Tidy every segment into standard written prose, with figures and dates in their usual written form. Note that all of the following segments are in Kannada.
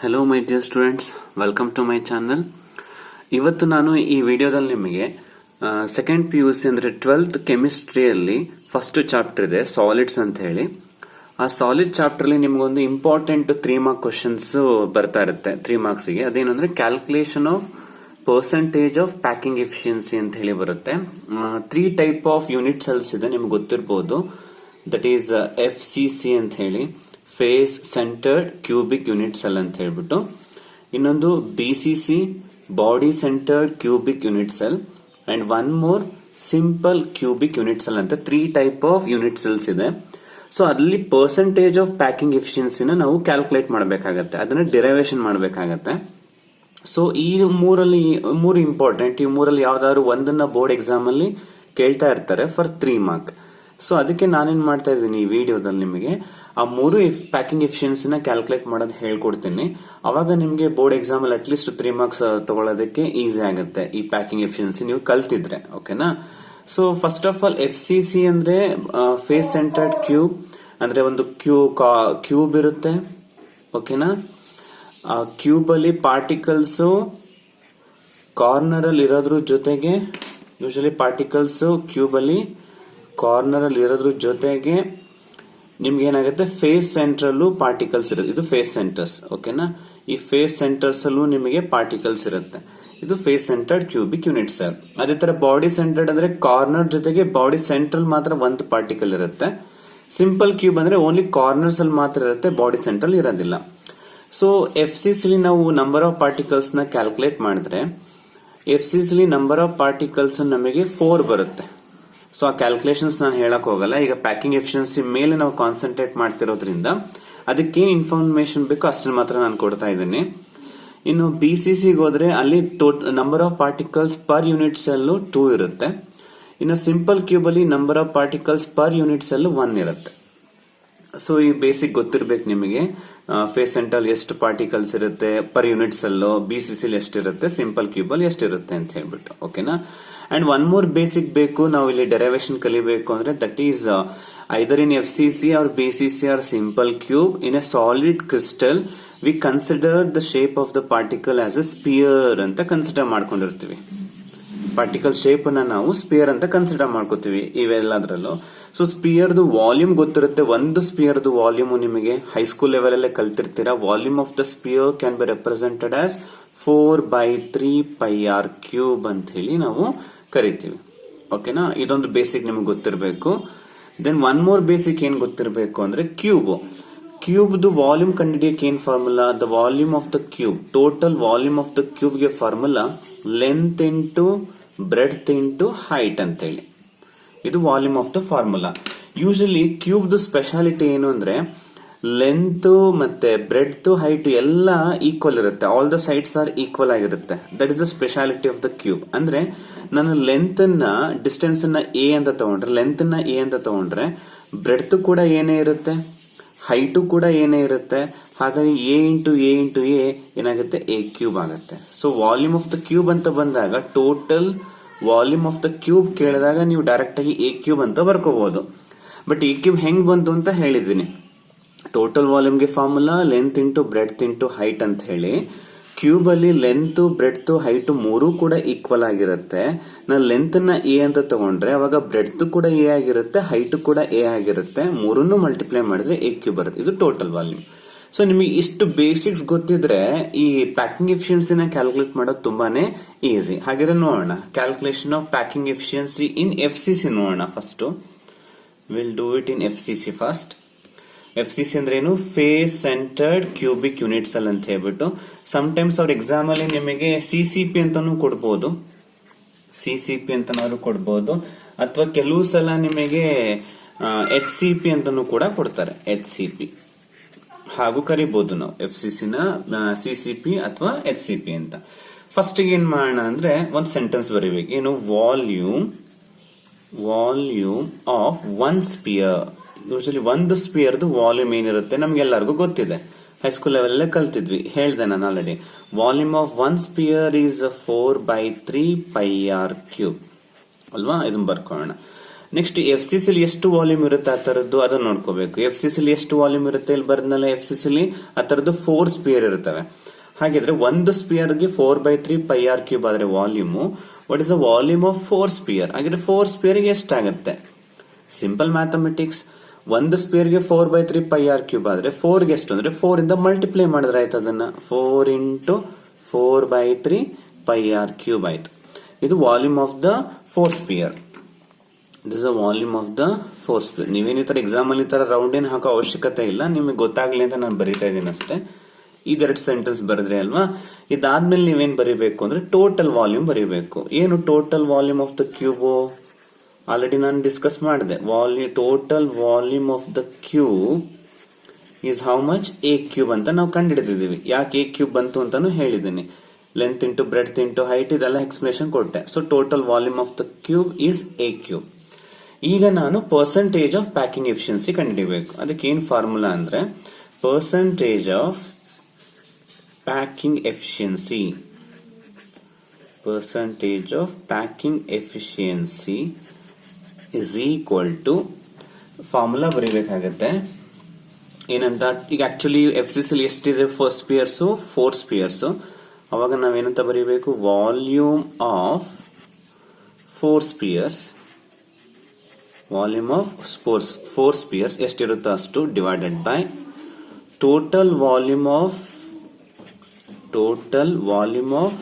Hello my dear students, welcome to my channel. ಇವತ್ತು ನಾನು ಈ ವಿಡಿಯೋದಲ್ಲಿ ನಿಮಗೆ ಸೆಕೆಂಡ್ PUC ಅಂದರೆ 12th ಕೆಮಿಸ್ಟ್ರಿಯಲ್ಲಿ ಫಸ್ಟ್ ಚಾಪ್ಟರ್ ಇದೆ ಸಾಲಿಡ್ಸ್ ಅಂತ ಹೇಳಿ. ಆ ಸಾಲಿಡ್ ಚಾಪ್ಟರ್ಲಿ ನಿಮಗೊಂದು ಇಂಪಾರ್ಟೆಂಟ್ 3 ಮಾರ್ಕ್ ಕ್ವಶನ್ಸ್ ಬರ್ತಾ ಇರುತ್ತೆ 3 ಮಾರ್ಕ್ಸ್ಗೆ. ಅದೇನಂದ್ರೆ calculation of percentage of packing efficiency ಅಂತ ಹೇಳಿ ಬರುತ್ತೆ. 3 ಟೈಪ್ ಆಫ್ ಯೂನಿಟ್ ಸೆಲ್ಸ್ ಇದೆ, ನಿಮ್ಗೆ ಗೊತ್ತಿರಬಹುದು. ದಟ್ ಈಸ್ FCC ಅಂತ ಹೇಳಿ, face centered cubic unit cell ಅಂತ ಹೇಳ್ಬಿಟ್ಟು. ಇನ್ನೊಂದು BCC, body centered cubic unit cell, and one more simple cubic unit cell ಅಂತ 3 ಟೈಪ್ ಆಫ್ ಯೂನಿಟ್ ಸೆಲ್ಸ್ ಇದೆ. ಸೊ ಅದರಲ್ಲಿ ಪರ್ಸೆಂಟೇಜ್ ಆಫ್ ಪ್ಯಾಕಿಂಗ್ ಎಫಿಷಿಯನ್ಸಿನ ನಾವು ಕ್ಯಾಲ್ಕುಲೇಟ್ ಮಾಡಬೇಕಾಗತ್ತೆ, ಅದನ್ನ ಡಿರೈವೇಶನ್ ಮಾಡಬೇಕಾಗತ್ತೆ. ಸೊ ಈ ಮೂರು ಇಂಪಾರ್ಟೆಂಟ್. ಈ ಮೂರಲ್ಲಿ ಯಾವ್ದಾದ್ರು ಒಂದನ್ನ ಬೋರ್ಡ್ ಎಕ್ಸಾಮ್ ಅಲ್ಲಿ ಕೇಳ್ತಾ ಇರ್ತಾರೆ ಫಾರ್ 3 ಮಾರ್ಕ್. ಸೊ ಅದಕ್ಕೆ ನಾನೇನ್ ಮಾಡ್ತಾ ಇದ್ದೀನಿ ಈ ವಿಡಿಯೋದಲ್ಲಿ ನಿಮಗೆ ಆ 3 ಪ್ಯಾಕಿಂಗ್ ಎಫಿಷಿಯನ್ಸಿನ ಕ್ಯಾಲ್ಕುಲೇಟ್ ಮಾಡೋದು ಹೇಳ್ಕೊಡ್ತೀನಿ. ಅವಾಗ ನಿಮಗೆ ಬೋರ್ಡ್ ಎಕ್ಸಾಮ್ ಅಲ್ಲಿ ಅಟ್ಲೀಸ್ಟ್ 3 ಮಾರ್ಕ್ಸ್ ತಗೊಳ್ಳೋದಕ್ಕೆ ಈಸಿ ಆಗುತ್ತೆ ಈ ಪ್ಯಾಕಿಂಗ್ ಎಫಿಷಿಯನ್ಸಿ ನೀವು ಕಲ್ತಿದ್ರೆ. ಓಕೆನಾ? So first of all FCC ಅಂದ್ರೆ ಫೇಸ್ ಸೆಂಟರ್ಡ್ ಕ್ಯೂಬ್, ಅಂದ್ರೆ ಒಂದು ಕ್ಯೂಬ್ ಇರುತ್ತೆ. ಓಕೆನಾ? ಆ ಕ್ಯೂಬ್ ಅಲ್ಲಿ ಪಾರ್ಟಿಕಲ್ಸ್ ಕಾರ್ನರ್ ಅಲ್ಲಿ ಇರೋದ್ರ ಜೊತೆಗೆ, ಯೂಶಲಿ ಪಾರ್ಟಿಕಲ್ಸ್ ಕ್ಯೂಬ್ ಅಲ್ಲಿ ಕಾರ್ನರ್ ಅಲ್ಲಿ ಇರೋದ್ರ ಜೊತೆಗೆ ನಿಮ್ಗೆ ಏನಾಗುತ್ತೆ, ಫೇಸ್ ಸೆಂಟ್ರಲ್ಲೂ ಪಾರ್ಟಿಕಲ್ಸ್ ಇರುತ್ತೆ. ಇದು ಫೇಸ್ ಸೆಂಟರ್ಸ್. ಓಕೆನಾ? ಈ ಫೇಸ್ ಸೆಂಟರ್ಸ್ ಅಲ್ಲೂ ನಿಮಗೆ ಪಾರ್ಟಿಕಲ್ಸ್ ಇರುತ್ತೆ. ಇದು face centered cubic unit cell. ಅದೇ ತರ ಬಾಡಿ ಸೆಂಟರ್ಡ್ ಅಂದ್ರೆ ಕಾರ್ನರ್ ಜೊತೆಗೆ ಬಾಡಿ ಸೆಂಟ್ರಲ್ ಮಾತ್ರ ಒಂದು ಪಾರ್ಟಿಕಲ್ ಇರುತ್ತೆ. ಸಿಂಪಲ್ ಕ್ಯೂಬ್ ಅಂದ್ರೆ ಓನ್ಲಿ ಕಾರ್ನರ್ಸ್ ಅಲ್ಲಿ ಮಾತ್ರ ಇರುತ್ತೆ, ಬಾಡಿ ಸೆಂಟ್ರಲ್ ಇರೋದಿಲ್ಲ. ಸೊ FCC ನಾವು ನಂಬರ್ ಆಫ್ ಪಾರ್ಟಿಕಲ್ಸ್ ನ ಕ್ಯಾಲ್ಕುಲೇಟ್ ಮಾಡಿದ್ರೆ FCC ನಂಬರ್ ಆಫ್ ಪಾರ್ಟಿಕಲ್ಸ್ ನಮಗೆ 4 ಬರುತ್ತೆ. ಸೊ ಆ ಕ್ಯಾಲ್ಕುಲೇಷನ್ಸ್ ನಾನು ಹೇಳಕ್ ಹೋಗಲ್ಲ. ಈಗ ಪ್ಯಾಕಿಂಗ್ ಎಫಿಷಿಯನ್ಸಿ ಮೇಲೆ ನಾವು ಕಾನ್ಸಂಟ್ರೇಟ್ ಮಾಡ್ತಿರೋದ್ರಿಂದ ಅದಕ್ಕೇನ್ ಇನ್ಫಾರ್ಮೇಶನ್ ಬೇಕೋ ಅಷ್ಟನ್ನ ಮಾತ್ರ ನಾನು ಕೊಡ್ತಾ ಇದ್ದೀನಿ. ಇನ್ನು BCC ಹೋದ್ರೆ ಅಲ್ಲಿ number of particles per unit cell 2 ಇರುತ್ತೆ. ಇನ್ನು ಸಿಂಪಲ್ ಕ್ಯೂಬ್ ಅಲ್ಲಿ number of particles per unit cell 1 ಇರುತ್ತೆ. ಸೊ ಈ ಬೇಸಿಕ್ ಗೊತ್ತಿರ್ಬೇಕು ನಿಮಗೆ. ಫೇಸ್ ಸೆಂಟರ್ ಎಷ್ಟು ಪಾರ್ಟಿಕಲ್ಸ್ ಇರುತ್ತೆ ಪರ್ ಯೂನಿಟ್ ಸೆಲ್, BCC ಎಷ್ಟಿರುತ್ತೆ, ಸಿಂಪಲ್ ಕ್ಯೂಬ್ ಅಲ್ಲಿ ಎಷ್ಟಿರುತ್ತೆ ಅಂತ ಹೇಳ್ಬಿಟ್ಟು. ಓಕೆನಾ? ಅಂಡ್ ಒನ್ ಮೋರ್ ಬೇಸಿಕ್ ಬೇಕು, ನಾವು ಇಲ್ಲಿ ಡೆರಿವೇಶನ್ ಕಲಿಬೇಕು ಅಂದ್ರೆ that is either in FCC or BCC or simple cube in a solid crystal we consider the shape of the particle as a sphere ಅಂತ ಕನ್ಸಿಡರ್ ಮಾಡ್ಕೊಂಡಿರ್ತೀವಿ. ಪಾರ್ಟಿಕಲ್ ಶೇಪ್ ಅನ್ನ ನಾವು ಸ್ಪಿಯರ್ ಅಂತ ಕನ್ಸಿಡರ್ ಮಾಡ್ಕೋತೀವಿ ಇವೆಲ್ಲದ್ರಲ್ಲೂ. ಸೊ ಸ್ಪಿಯರ್ದು ವಾಲ್ಯೂಮ್ ಗೊತ್ತಿರುತ್ತೆ. ಒಂದು ಸ್ಪಿಯರ್ದು ವಾಲ್ಯೂಮ್ ನಿಮಗೆ ಹೈಸ್ಕೂಲ್ ಲೆವೆಲ್ ಅಲ್ಲೇ ಕಲ್ತಿರ್ತೀರಾ. Volume of the sphere can be represented as 4/3πr cube ಅಂತ ಹೇಳಿ ನಾವು ಕರಿತೀವಿ. ಓಕೆನಾ? ಇದೊಂದು ಬೇಸಿಕ್ ನಿಮ್ಗೆ ಗೊತ್ತಿರಬೇಕು. ದೆನ್ ಒನ್ ಮೋರ್ ಬೇಸಿಕ್ ಏನ್ ಗೊತ್ತಿರಬೇಕು ಅಂದ್ರೆ ಕ್ಯೂಬ್ದು ವಾಲ್ಯೂಮ್ ಕಂಡುಹಿಡಿಯಕ್ಕೆ ಏನ್ formula? The volume of the cube, total volume of the ಕ್ಯೂಬ್ಗೆ formula length into breadth into height ಅಂತ ಹೇಳಿ. ಇದು volume of the formula. Usually ಕ್ಯೂಬ್ದು ಸ್ಪೆಷಾಲಿಟಿ ಏನು ಅಂದ್ರೆ ಲೆಂತ್ ಮತ್ತೆ ಬ್ರೆಡ್ತ್ ಹೈಟ್ ಎಲ್ಲ ಈಕ್ವಲ್ ಇರುತ್ತೆ. All the sides are equal ಆಗಿರುತ್ತೆ. That is the speciality of the cube. ಅಂದ್ರೆ ನಾನು ಲೆಂತ್ ಅನ್ನ ಡಿಸ್ಟೆನ್ಸ್ ಅನ್ನ A ಅಂತ ತಗೊಂಡ್ರೆ ಬ್ರೆಡ್ತ್ ಕೂಡ ಏನೇ ಇರುತ್ತೆ, ಹೈಟು ಕೂಡ ಏನೇ ಇರುತ್ತೆ. ಹಾಗಾಗಿ A ಇಂಟು A ಏನಾಗುತ್ತೆ, A ಕ್ಯೂಬ್ ಆಗುತ್ತೆ. So volume of the cube ಅಂತ ಬಂದಾಗ total volume of the cube ಕೇಳಿದಾಗ ನೀವು ಡೈರೆಕ್ಟ್ ಆಗಿ A ಕ್ಯೂಬ್ ಅಂತ ಬರ್ಕೋಬಹುದು. ಬಟ್ A ಕ್ಯೂಬ್ ಹೆಂಗ್ ಬಂತು ಅಂತ ಹೇಳಿದ್ದೀನಿ. ಟೋಟಲ್ ವಾಲ್ಯೂಮ್ಗೆ formula length into breadth into height ಅಂತ ಹೇಳಿ. ಕ್ಯೂಬ್ ಅಲ್ಲಿ ಲೆಂತ್ ಬ್ರೆಡ್ತ್ ಹೈಟ್ ಮೂರು ಕೂಡ ಈಕ್ವಲ್ ಆಗಿರುತ್ತೆ. ನಾನು ಲೆಂತ್ ನ A ಅಂತ ತಗೊಂಡ್ರೆ ಅವಾಗ ಬ್ರೆಡ್ತ್ ಕೂಡ A ಆಗಿರುತ್ತೆ, ಹೈಟ್ ಕೂಡ A ಆಗಿರುತ್ತೆ. ಮೂರನ್ನು ಮಲ್ಟಿಪ್ಲೈ ಮಾಡಿದ್ರೆ A ಕ್ಯೂಬ್ ಬರುತ್ತೆ. ಇದು ಟೋಟಲ್ ವಾಲ್ಯೂಮ್. ಸೊ ನಿಮಗೆ ಇಷ್ಟು ಬೇಸಿಕ್ಸ್ ಗೊತ್ತಿದ್ರೆ ಈ ಪ್ಯಾಕಿಂಗ್ ಎಫಿಷಿಯನ್ಸಿನ ಕ್ಯಾಲ್ಕುಲೇಟ್ ಮಾಡೋದು ತುಂಬಾನೇ ಈಸಿ. ಹಾಗಾದ್ರೆ ನೋಡೋಣ calculation of packing efficiency in FCC ನೋಡೋಣ. First will do it in FCC first. FCC ಅಂದ್ರೆ ಏನು? Face centered cubic unit cell ಅಂತ ಹೇಳ್ಬಿಟ್ಟು. ಟೈಮ್ಸ್ ಅವ್ರ ಎಕ್ಸಾಮ್ ಅಲ್ಲಿ ನಿಮಗೆ CCP ಅಂತಾನು ಕೊಡ್ಬೋದು, ಅಥವಾ ಕೆಲವು ಸಲ ನಿಮಗೆ HCP ಅಂತಾನು ಕೂಡ ಕೊಡ್ತಾರೆ. HCP ಹಾಗೂ ಕರಿಬಹುದು ನಾವು FCC ನ CCP ಅಥವಾ HCP ಅಂತ. ಫಸ್ಟ್ ಏನ್ ಮಾಡೋಣ ಅಂದ್ರೆ ಒಂದು ಸೆಂಟೆನ್ಸ್ ಬರೀಬೇಕು. ಏನು? Volume of one sphere. Usually ಒಂದು ಸ್ಪಿಯರ್ದು ವಾಲ್ಯೂಮ್ ಏನಿರುತ್ತೆ ನಮ್ಗೆಲ್ಲರಿಗೂ ಗೊತ್ತಿದೆ, ಹೈಸ್ಕೂಲ್ ಲೆವೆಲ್ ಅಲ್ಲೇ ಕಲ್ತಿದ್ವಿ. ಹೇಳ್ದೆ ನಾನು already. Volume of one spear is 4/3πr cube ಅಲ್ವಾ? ಇದನ್ನ ಬರ್ಕೊಳ್ಳೋಣ. ನೆಕ್ಸ್ಟ್ ಎಫ್ ಸಿ ಸಿಲಿ ಎಷ್ಟು ವಾಲ್ಯೂಮ್ ಇರುತ್ತೆ ಆ ತರದ್ದು ಅದನ್ನ ನೋಡ್ಕೋಬೇಕು. ಎಫ್ ಸಿ ಸಿಲಿ ಎಷ್ಟು ವಾಲ್ಯೂಮ್ ಇರುತ್ತೆ ಇಲ್ಲಿ ಬರ್ದ್ನಲ್ಲ, ಎಫ್ ಸಿ ಸಿಲಿ ಆ ತರದ್ದು 4 ಸ್ಪಿಯರ್ ಇರುತ್ತವೆ. ಹಾಗಿದ್ರೆ ಒಂದು ಸ್ಪಿಯರ್ಗೆ 4/3 πr³ ಆದ್ರೆ volume, what is the volume of 4 sphere? ಹಾಗಿದ್ರೆ 4 ಸ್ಪಿಯರ್ಗೆ ಎಷ್ಟಾಗುತ್ತೆ? Simple mathematics. ಒಂದು ಸ್ಪಿಯರ್ಗೆ 4/3 πr³ ಆದ್ರೆ 4ಗೆ ಎಷ್ಟು ಅಂದ್ರೆ 4 ಇಂದ ಮಲ್ಟಿಪ್ಲೈ ಮಾಡಿದ್ರೆ ಆಯ್ತು ಅದನ್ನ. 4 × 4/3 πr³ ಆಯ್ತು. ಇದು volume of the 4 sphere. This is the volume of the 4 sphere. ನೀವೇನು ಈ ತರ ಎಕ್ಸಾಮ್ ಅಲ್ಲಿ ಈ ತರ ರೌಂಡ್ ಏನ್ ಹಾಕೋ ಅವಶ್ಯಕತೆ ಇಲ್ಲ, ನಿಮಗೆ ಗೊತ್ತಾಗ್ಲಿ ಅಂತ ನಾನು ಬರೀತಾ ಇದ್ದೀನಿ ಅಷ್ಟೇ. ಇದೆರಡು ಸೆಂಟೆನ್ಸ್ ಬರೆದ್ರೆ ಅಲ್ವಾ. ಇದಾದ್ಮೇಲೆ ನೀವೇನ್ ಬರೀಬೇಕು ಅಂದ್ರೆ ಟೋಟಲ್ ವಾಲ್ಯೂಮ್ ಬರೀಬೇಕು. ಏನು total volume of the cube? Already ನಾನು ಡಿಸ್ಕಸ್ ಮಾಡಿದೆ. Total volume of the cube is how much? a³ ಅಂತ ನಾವು ಕಂಡುಹಿಡಿದಿದ್ದೀವಿ. ಯಾಕೆ a³ ಬಂತು ಅಂತಾನು ಹೇಳಿದ್ದೀನಿ. Length into breadth into height ಇದೆಲ್ಲ ಎಕ್ಸ್ಪ್ಲೇಷನ್ ಕೊಟ್ಟೆ. So total volume of the cube is a³. ಈಗ ನಾನು ಪರ್ಸೆಂಟೇಜ್ ಆಫ್ ಪ್ಯಾಕಿಂಗ್ ಎಫಿಷಿಯನ್ಸಿ ಕಂಡುಹಿಡಿಬೇಕು. ಅದಕ್ಕೆ ಏನ್ ಫಾರ್ಮುಲಾ ಅಂದ್ರೆ percentage of packing efficiency. Percentage of packing efficiency is equal to formula ಬರೀಬೇಕಾಗತ್ತೆ. ಏನಂತ? ಈಗ ಆಕ್ಚುಲಿ ಎಫ್ ಸಿ ಸಿ ಎಷ್ಟಿದೆ? First spheres 4 spheres. ಅವಾಗ ನಾವೇನಂತ ಬರೀಬೇಕು? Volume of 4 spheres. Volume of 4 spheres ಎಷ್ಟಿರುತ್ತೋ ಅಷ್ಟು divided by total volume of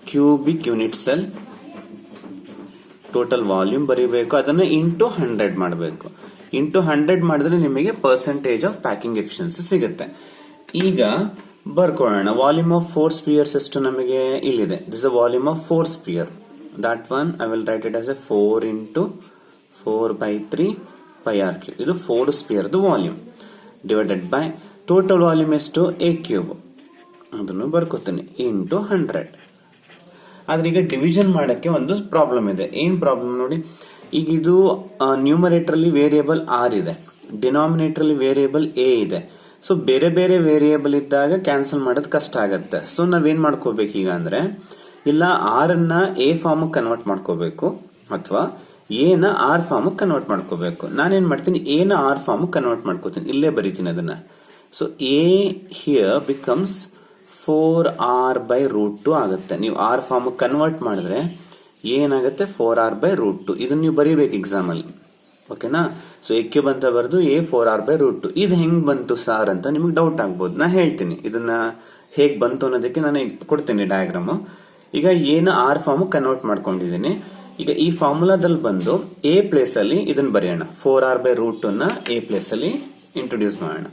cubic unit cell. Total volume ಬರೀಬೇಕು, ಅದನ್ನ ಇಂಟು 100 ಮಾಡಬೇಕು. ಇಂಟು 100 ಮಾಡಿದ್ರೆ ನಿಮಗೆ ಪರ್ಸೆಂಟೇಜ್ ಆಫ್ ಪ್ಯಾಕಿಂಗ್ ಎಫಿಷಿಯನ್ಸಿ ಸಿಗುತ್ತೆ. ಈಗ ಬರ್ಕೊಳ್ಳೋಣ. ವಾಲ್ಯೂಮ್ ಆಫ್ 4 ಸ್ಪಿಯರ್ಸ್ ಎಷ್ಟು ನಮಗೆ ಇಲ್ಲಿದೆ. This the volume of 4 sphere. That one I will write it as a 4 × 4/3 πr³. ಇದು 4 sphere volume divided by total volume ಎಷ್ಟು? a³. ಅದನ್ನು ಬರ್ಕೋತೀನಿ ಇಂಟು 100. ಆದ್ರೆ ಈಗ ಡಿವಿಷನ್ ಮಾಡಕ್ಕೆ ಒಂದು ಪ್ರಾಬ್ಲಮ್ ಇದೆ. ಏನ್ ಪ್ರಾಬ್ಲಮ್ ನೋಡಿ. ಈಗ ಇದು ನ್ಯೂಮರೇಟರ್ ಅಲ್ಲಿ ವೇರಿಯೇಬಲ್ ಆರ್ ಇದೆ, ಡಿನಾಮಿನೇಟರ್ ಅಲ್ಲಿ ವೇರಿಯೇಬಲ್ ಎ ಇದೆ. ಸೊ ಬೇರೆ ಬೇರೆ ವೇರಿಯೇಬಲ್ ಇದ್ದಾಗ ಕ್ಯಾನ್ಸಲ್ ಮಾಡೋದು ಕಷ್ಟ ಆಗತ್ತೆ. ಸೊ ನಾವೇನ್ ಮಾಡ್ಕೋಬೇಕು ಈಗ ಅಂದ್ರೆ, ಇಲ್ಲ ಆರ್ ಅನ್ನ ಎ ಫಾರ್ಮ್ ಕನ್ವರ್ಟ್ ಮಾಡ್ಕೋಬೇಕು ಅಥವಾ ಎ ನ ಆರ್ ಫಾರ್ಮ್ ಕನ್ವರ್ಟ್ ಮಾಡ್ಕೋಬೇಕು. ನಾನೇನ್ ಮಾಡ್ತೀನಿ, ಎ ನ ಆರ್ ಫಾರ್ಮ್ ಕನ್ವರ್ಟ್ ಮಾಡ್ಕೋತೀನಿ. ಇಲ್ಲೇ ಬರೀತೀನಿ ಅದನ್ನ. So A here becomes 4r/√2 ಆಗುತ್ತೆ. ನೀವು ಆರ್ ಫಾರ್ಮ್ ಕನ್ವರ್ಟ್ ಮಾಡಿದ್ರೆ ಏನಾಗುತ್ತೆ? 4r/√2. ಇದನ್ನ ನೀವು ಬರೀಬೇಕು ಎಕ್ಸಾಮ್ ಅಲ್ಲಿ. ಓಕೆನಾ? ಸೊ a³ ಅಂತ ಬರೆದು a 4r/√2. ಇದು ಹೆಂಗ್ ಬಂತು ಸಾರ್ ಅಂತ ನಿಮ್ಗೆ ಡೌಟ್ ಆಗ್ಬೋದು. ನಾ ಹೇಳ್ತೀನಿ ಇದನ್ನ ಹೇಗ್ ಬಂತು ಅನ್ನೋದಕ್ಕೆ ನಾನು ಕೊಡ್ತೀನಿ ಡಯಾಗ್ರಾಮ್. ಈಗ ಎ ನ ಆರ್ ಫಾರ್ಮ್ ಕನ್ವರ್ಟ್ ಮಾಡ್ಕೊಂಡಿದ್ದೀನಿ. ಈಗ ಈ ಫಾರ್ಮುಲಾದಲ್ಲಿ ಬಂದು ಎ ಪ್ಲೇಸ್ ಅಲ್ಲಿ ಇದನ್ನ ಬರೆಯೋಣ. 4r/√2 ನ ಎ ಪ್ಲೇಸ್ ಅಲ್ಲಿ ಇಂಟ್ರೊಡ್ಯೂಸ್ ಮಾಡೋಣ.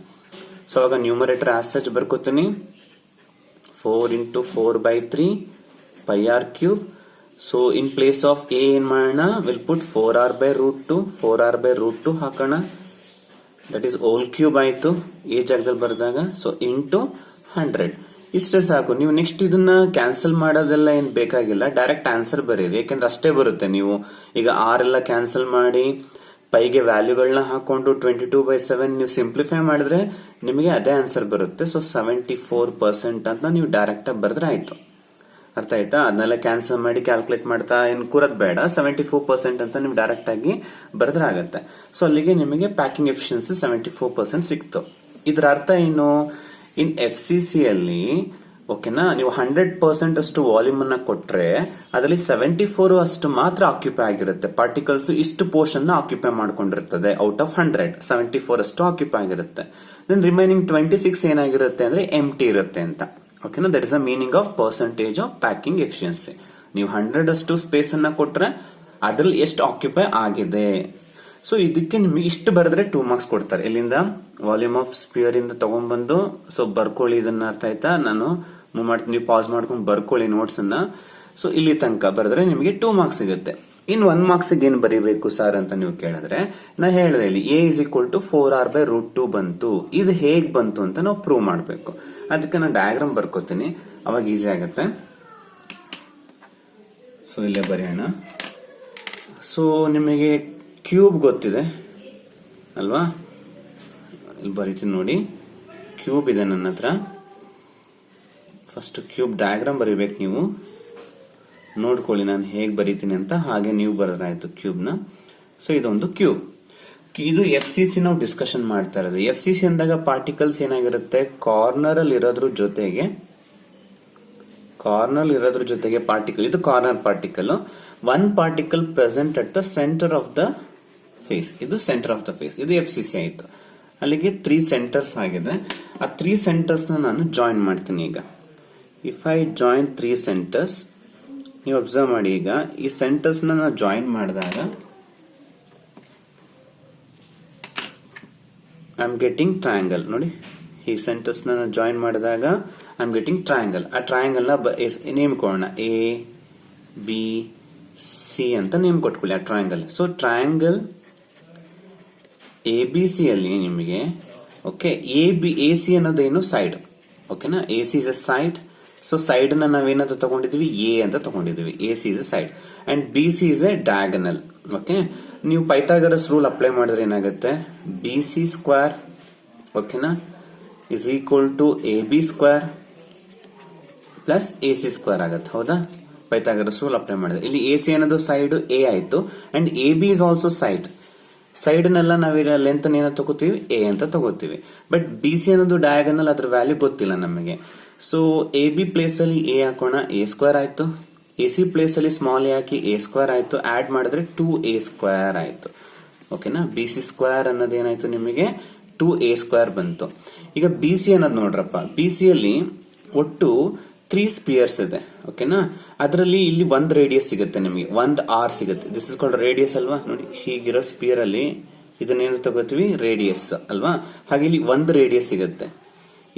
ಸೊ ಅವಾಗ ನ್ಯೂಮರೇಟರ್ ಆಸ್ ಸಚ್ ಬರ್ಕೋತೀನಿ 4 × 4/3 πr³. So in place of A ಏನ್ ಮಾಡೋಣ? Will put 4r/√2. 4r/√2 ಹಾಕೋಣ. ದಟ್ ಈಸ್ ಹೋಲ್ ಕ್ಯೂಬ್ ಆಯ್ತು ಎ ಜಾಗದಲ್ಲಿ ಬರೆದಾಗ. So into 100. ಇಷ್ಟೇ ಸಾಕು. ನೀವು ನೆಕ್ಸ್ಟ್ ಇದನ್ನ ಕ್ಯಾನ್ಸಲ್ ಮಾಡೋದೆಲ್ಲ ಏನ್ ಬೇಕಾಗಿಲ್ಲ, ಡೈರೆಕ್ಟ್ ಆನ್ಸರ್ ಬರೀರಿ. ಯಾಕೆಂದ್ರೆ ಅಷ್ಟೇ ಬರುತ್ತೆ. ನೀವು ಈಗ ಆರ್ ಎಲ್ಲ ಕ್ಯಾನ್ಸಲ್ ಮಾಡಿ ಪೈಗೆ ವ್ಯಾಲ್ಯೂಗಳನ್ನ ಹಾಕೊಂಡು 22/7 ನೀವು ಸಿಂಪ್ಲಿಫೈ ಮಾಡಿದ್ರೆ ನಿಮಗೆ ಅದೇ ಆನ್ಸರ್ ಬರುತ್ತೆ. ಸೊ 74% ಅಂತ ನೀವು ಡೈರೆಕ್ಟ್ ಆಗಿ ಬರೆದ್ರೆ ಆಯ್ತು. ಅರ್ಥ ಆಯ್ತಾ? ಅದನ್ನೆಲ್ಲ ಕ್ಯಾನ್ಸಲ್ ಮಾಡಿ ಕ್ಯಾಲ್ಕುಲೇಟ್ ಮಾಡ್ತಾ ಏನ್ ಕೂರದ್ ಬೇಡ. 74% ಅಂತ ನೀವು ಡೈರೆಕ್ಟ್ ಆಗಿ ಬರೆದ್ರೆ ಆಗತ್ತೆ. ಸೊ ಅಲ್ಲಿಗೆ ನಿಮಗೆ ಪ್ಯಾಕಿಂಗ್ ಎಫಿಷಿಯನ್ಸಿ 74% ಸಿಕ್ತು. ಇದ್ರ ಅರ್ಥ ಏನು? ಇನ್ FCC ಅಲ್ಲಿ ಓಕೆನಾ, ನೀವು 100% ಅಷ್ಟು ವಾಲ್ಯೂಮ್ ಅನ್ನ ಕೊಟ್ರೆ ಅದರಲ್ಲಿ 74 ಅಷ್ಟು ಮಾತ್ರ ಆಕ್ಯುಪೈ ಆಗಿರುತ್ತೆ. ಪಾರ್ಟಿಕಲ್ಸ್ ಇಷ್ಟು ಪೋರ್ಷನ್ ನ ಆಕ್ಯುಪೈ ಮಾಡ್ಕೊಂಡಿರ್ತದೆ. ಔಟ್ ಆಫ್ 100 74 ಅಷ್ಟು ಆಕ್ಯುಪೈ ಆಗಿರುತ್ತೆ. ದೆನ್ ರಿಮೈನಿಂಗ್ 26 ಏನಾಗಿರುತ್ತೆ ಅಂದ್ರೆ ಎಂಟಿ ಇರುತ್ತೆ ಅಂತ. ಓಕೆನಾ? That is the meaning of percentage of packing efficiency. ನೀವು 100 ಅಷ್ಟು ಸ್ಪೇಸ್ ಅನ್ನ ಕೊಟ್ರೆ ಅದ್ರಲ್ಲಿ ಎಷ್ಟು ಆಕ್ಯುಪೈ ಆಗಿದೆ. ಸೊ ಇದಕ್ಕೆ ನಿಮಗೆ ಇಷ್ಟು ಬರೆದ್ರೆ 2 ಮಾರ್ಕ್ಸ್ ಕೊಡ್ತಾರೆ. ಇಲ್ಲಿಂದ ವಾಲ್ಯೂಮ್ ಆಫ್ ಸ್ಪಿಯರ್ ಇಂದ ತಗೊಂಡ್ಬಂದು ಸೊ ಬರ್ಕೊಳ್ಳಿ. ಇದನ್ನ ಅರ್ಥ ಆಯ್ತಾ? ನಾನು ಮೂವ್ ಮಾಡ್ತೀನಿ, ಪಾಸ್ ಮಾಡ್ಕೊಂಡು ಬರ್ಕೊಳ್ಳಿ ನೋಟ್ಸ್ ಅನ್ನ. ಸೊ ಇಲ್ಲಿ ತನಕ ಬರೆದ್ರೆ ನಿಮಗೆ 2 ಮಾರ್ಕ್ಸ್ ಸಿಗುತ್ತೆ. ಇನ್ 1 ಮಾರ್ಕ್ಸ್ ಏನ್ ಬರೀಬೇಕು ಸರ್ ಅಂತ ನೀವು ಕೇಳಿದ್ರೆ, ನಾ ಹೇಳಿದೆ ಇಲ್ಲಿ a = 4r/√2 ಬಂತು. ಇದು ಹೇಗ್ ಬಂತು ಅಂತ ನಾವು ಪ್ರೂವ್ ಮಾಡ್ಬೇಕು. ಅದಕ್ಕೆ ನಾನು ಡಯಾಗ್ರಾಮ್ ಬರ್ಕೋತೀನಿ, ಅವಾಗ ಈಸಿ ಆಗುತ್ತೆ. ಸೊ ಇಲ್ಲೇ ಬರೆಯೋಣ. ಸೊ ನಿಮಗೆ ಕ್ಯೂಬ್ ಗೊತ್ತಿದೆ ಅಲ್ವಾ? ಇಲ್ಲಿ ಬರೀತೀನಿ ನೋಡಿ. ಕ್ಯೂಬ್ ಇದೆ ನನ್ನ ಹತ್ರ. ಫಸ್ಟ್ ಕ್ಯೂಬ್ ಡಯಾಗ್ರಾಮ್ ಬರೀಬೇಕು. ನೀವು ನೋಡ್ಕೊಳ್ಳಿ ನಾನು ಹೇಗೆ ಬರೀತೀನಿ ಅಂತ, ಹಾಗೆ ನೀವು ಬರೆದ್ರಾಯ್ತು ಕ್ಯೂಬ್ನ. ಸೊ ಇದೊಂದು ಕ್ಯೂಬ್. ಇದು FCC ನಾವು ಡಿಸ್ಕಷನ್ ಮಾಡ್ತಾ ಇರೋದು. FCC ಅಂದಾಗ ಪಾರ್ಟಿಕಲ್ಸ್ ಏನಾಗಿರುತ್ತೆ, ಕಾರ್ನರ್ ಅಲ್ಲಿ ಇರೋದ್ರ ಜೊತೆಗೆ ಪಾರ್ಟಿಕಲ್, ಇದು corner particle, one particle present at the center of the face, ಇದು ಸೆಂಟರ್ ಆಫ್ ದ ಫೇಸ್, ಇದು FCC ಆಯ್ತು. ಅಲ್ಲಿಗೆ 3 ಸೆಂಟರ್ಸ್ ಆಗಿದೆ. ಆ 3 ಸೆಂಟರ್ಸ್ ನಾನು ಜಾಯಿನ್ ಮಾಡ್ತೀನಿ. ಈಗ ಇಫ್ ಐ ಜಾಯಿನ್ 3 ಸೆಂಟರ್ಸ್, ನೀವು ಅಬ್ಸರ್ವ್ ಮಾಡಿ, ಈಗ ಈ ಸೆಂಟರ್ಸ್ ನಾನು ಜಾಯಿನ್ ಮಾಡಿದಾಗ ಐ ಆಮ್ ಗೆಟಿಂಗ್ ಟ್ರಯಾಂಗಲ್. ನೋಡಿ, ಈ ಸೆಂಟರ್ಸ್ ನಾನು ಜಾಯಿನ್ ಮಾಡಿದಾಗ ಐ ಆಮ್ ಗೆಟಿಂಗ್ ಟ್ರಯಾಂಗಲ್. ಆ ಟ್ರಯಾಂಗಲ್ ನ ನೇಮ್ ಕೊಡೋಣ, ABC ಅಂತ ನೇಮ್ ಕೊಟ್ಕೊಳ್ಳಿ ಆ ಟ್ರಯಾಂಗಲ್. ಸೊ ಟ್ರಯಾಂಗಲ್ ABC ಅಲ್ಲಿ ನಿಮಗೆ ಓಕೆ, AC ಅನ್ನೋದೇನು ಸೈಡ್, ಓಕೆನಾ, AC is a side. So side ನ ನಾವೇನಂತ ತಗೊಂಡಿದ್ವಿ, A ಅಂತ ತಗೊಂಡಿದ್ವಿ. AC is a side and BC is a diagonal. Okay, ನೀವು ಪೈಥಾಗರಸ್ ರೂಲ್ ಅಪ್ಲೈ ಮಾಡಿದ್ರೆ ಏನಾಗುತ್ತೆ, BC ಸ್ಕ್ವೇರ್ ಓಕೆನಾ is equal to AB square plus AC square ಆಗುತ್ತೆ. ಹೌದಾ, ಪೈಥಾಗರಸ್ ರೂಲ್ ಅಪ್ಲೈ ಮಾಡಿದ್ರೆ ಇಲ್ಲಿ AC ಅನ್ನೋದು ಸೈಡ್ A ಆಯ್ತು and AB is also side. Side ನೆಲ್ಲ ನಾವಿರೋ ಲೆಂತ್ ಏನ ತಗೋತೀವಿ, A ಅಂತ ತಗೋತೀವಿ. ಬಟ್ BC ಅನ್ನೋದು ಡಯಾಗನಲ್, ಅದ್ರ ವ್ಯಾಲ್ಯೂ ಗೊತ್ತಿಲ್ಲ ನಮಗೆ. ಸೊ AB ಪ್ಲೇಸ್ ಅಲ್ಲಿ A ಹಾಕೋಣ, A ಸ್ಕ್ವೇರ್ ಆಯ್ತು. AC ಪ್ಲೇಸ್ ಅಲ್ಲಿ small a hockey A square ಆಯ್ತು. ಆಡ್ ಮಾಡಿದ್ರೆ 2A ಸ್ಕ್ವೇರ್ ಆಯ್ತು. ಓಕೆನಾ, BC ಸ್ಕ್ವೇರ್ ಅನ್ನೋದು ಏನಾಯ್ತು ನಿಮಗೆ 2A ಸ್ಕ್ವೇರ್ ಬಂತು. ಈಗ BC ಅನ್ನೋದು ನೋಡ್ರಪ್ಪ, BC ಅಲ್ಲಿ ಒಟ್ಟು 3 ಸ್ಪಿಯರ್ಸ್ ಇದೆ. ಓಕೆನಾ, ಅದರಲ್ಲಿ ಇಲ್ಲಿ ಒಂದು ರೇಡಿಯಸ್ ಸಿಗುತ್ತೆ ನಿಮಗೆ, ಒಂದು ಆರ್ ಸಿಗುತ್ತೆ. ದಿಸ್ ಇಸ್ ಕಾಲ್ಡ್ ರೇಡಿಯಸ್ ಅಲ್ವಾ. ನೋಡಿ, ಹೀಗಿರೋ ಸ್ಪಿಯರ್ ಅಲ್ಲಿ ಇದನ್ನೇನು ತಗೋತೀವಿ, ರೇಡಿಯಸ್ ಅಲ್ವಾ. ಹಾಗೆ ಇಲ್ಲಿ ಒಂದು ರೇಡಿಯಸ್ ಸಿಗುತ್ತೆ,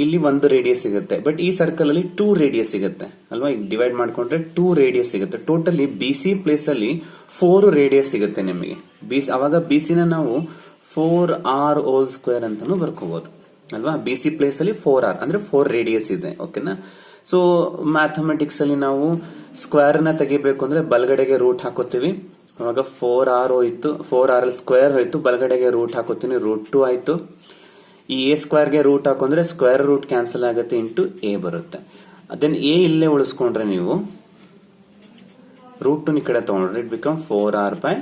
ಇಲ್ಲಿ ಒಂದು ರೇಡಿಯಸ್ ಸಿಗುತ್ತೆ. ಬಟ್ ಈ ಸರ್ಕಲ್ ಅಲ್ಲಿ 2 ರೇಡಿಯಸ್ ಸಿಗುತ್ತೆ ಅಲ್ವಾ. ಈಗ ಡಿವೈಡ್ ಮಾಡ್ಕೊಂಡ್ರೆ 2 ರೇಡಿಯಸ್ ಸಿಗುತ್ತೆ. ಟೋಟಲಿ BC ಪ್ಲೇಸ್ ಅಲ್ಲಿ 4 ರೇಡಿಯಸ್ ಸಿಗುತ್ತೆ ನಿಮಗೆ. ಅವಾಗ BC ನ ನಾವು 4R ಹೋಲ್ ಸ್ಕ್ವೇರ್ ಅಂತಾನು ಬರ್ಕೋಬಹುದು ಅಲ್ವಾ. BC ಪ್ಲೇಸ್ ಅಲ್ಲಿ 4R ಅಂದ್ರೆ 4 ರೇಡಿಯಸ್ ಇದೆ. ಓಕೆನಾ, ಸೊ ಮ್ಯಾಥಮೆಟಿಕ್ಸ್ ಅಲ್ಲಿ ನಾವು ಸ್ಕ್ವೇರ್ ನ ತೆಗಿಬೇಕು ಅಂದ್ರೆ ಬಲಗಡೆಗೆ ರೂಟ್ ಹಾಕೋತೀವಿ. ಅವಾಗ 4R ಹೋಯ್ತು, 4R ಅಲ್ಲಿ ಸ್ಕ್ವೇರ್ ಹೋಯ್ತು, ಬಲಗಡೆಗೆ ರೂಟ್ ಹಾಕೋತೀನಿ, √2 ಆಯ್ತು. ಈ A ಸ್ಕ್ವೇರ್ ಗೆ ರೂಟ್ ಹಾಕೊಂಡ್ರೆ ಸ್ಕ್ವೇರ್ ರೂಟ್ ಕ್ಯಾನ್ಸಲ್ ಆಗುತ್ತೆ, ಇಂಟು A ಬರುತ್ತೆ. ಅದನ್ನ A ಇಲ್ಲೇ ಉಳಿಸ್ಕೊಂಡ್ರೆ ನೀವು √2 ಈ ಕಡೆ ತಗೊಂಡ್ರೆ it become 4R by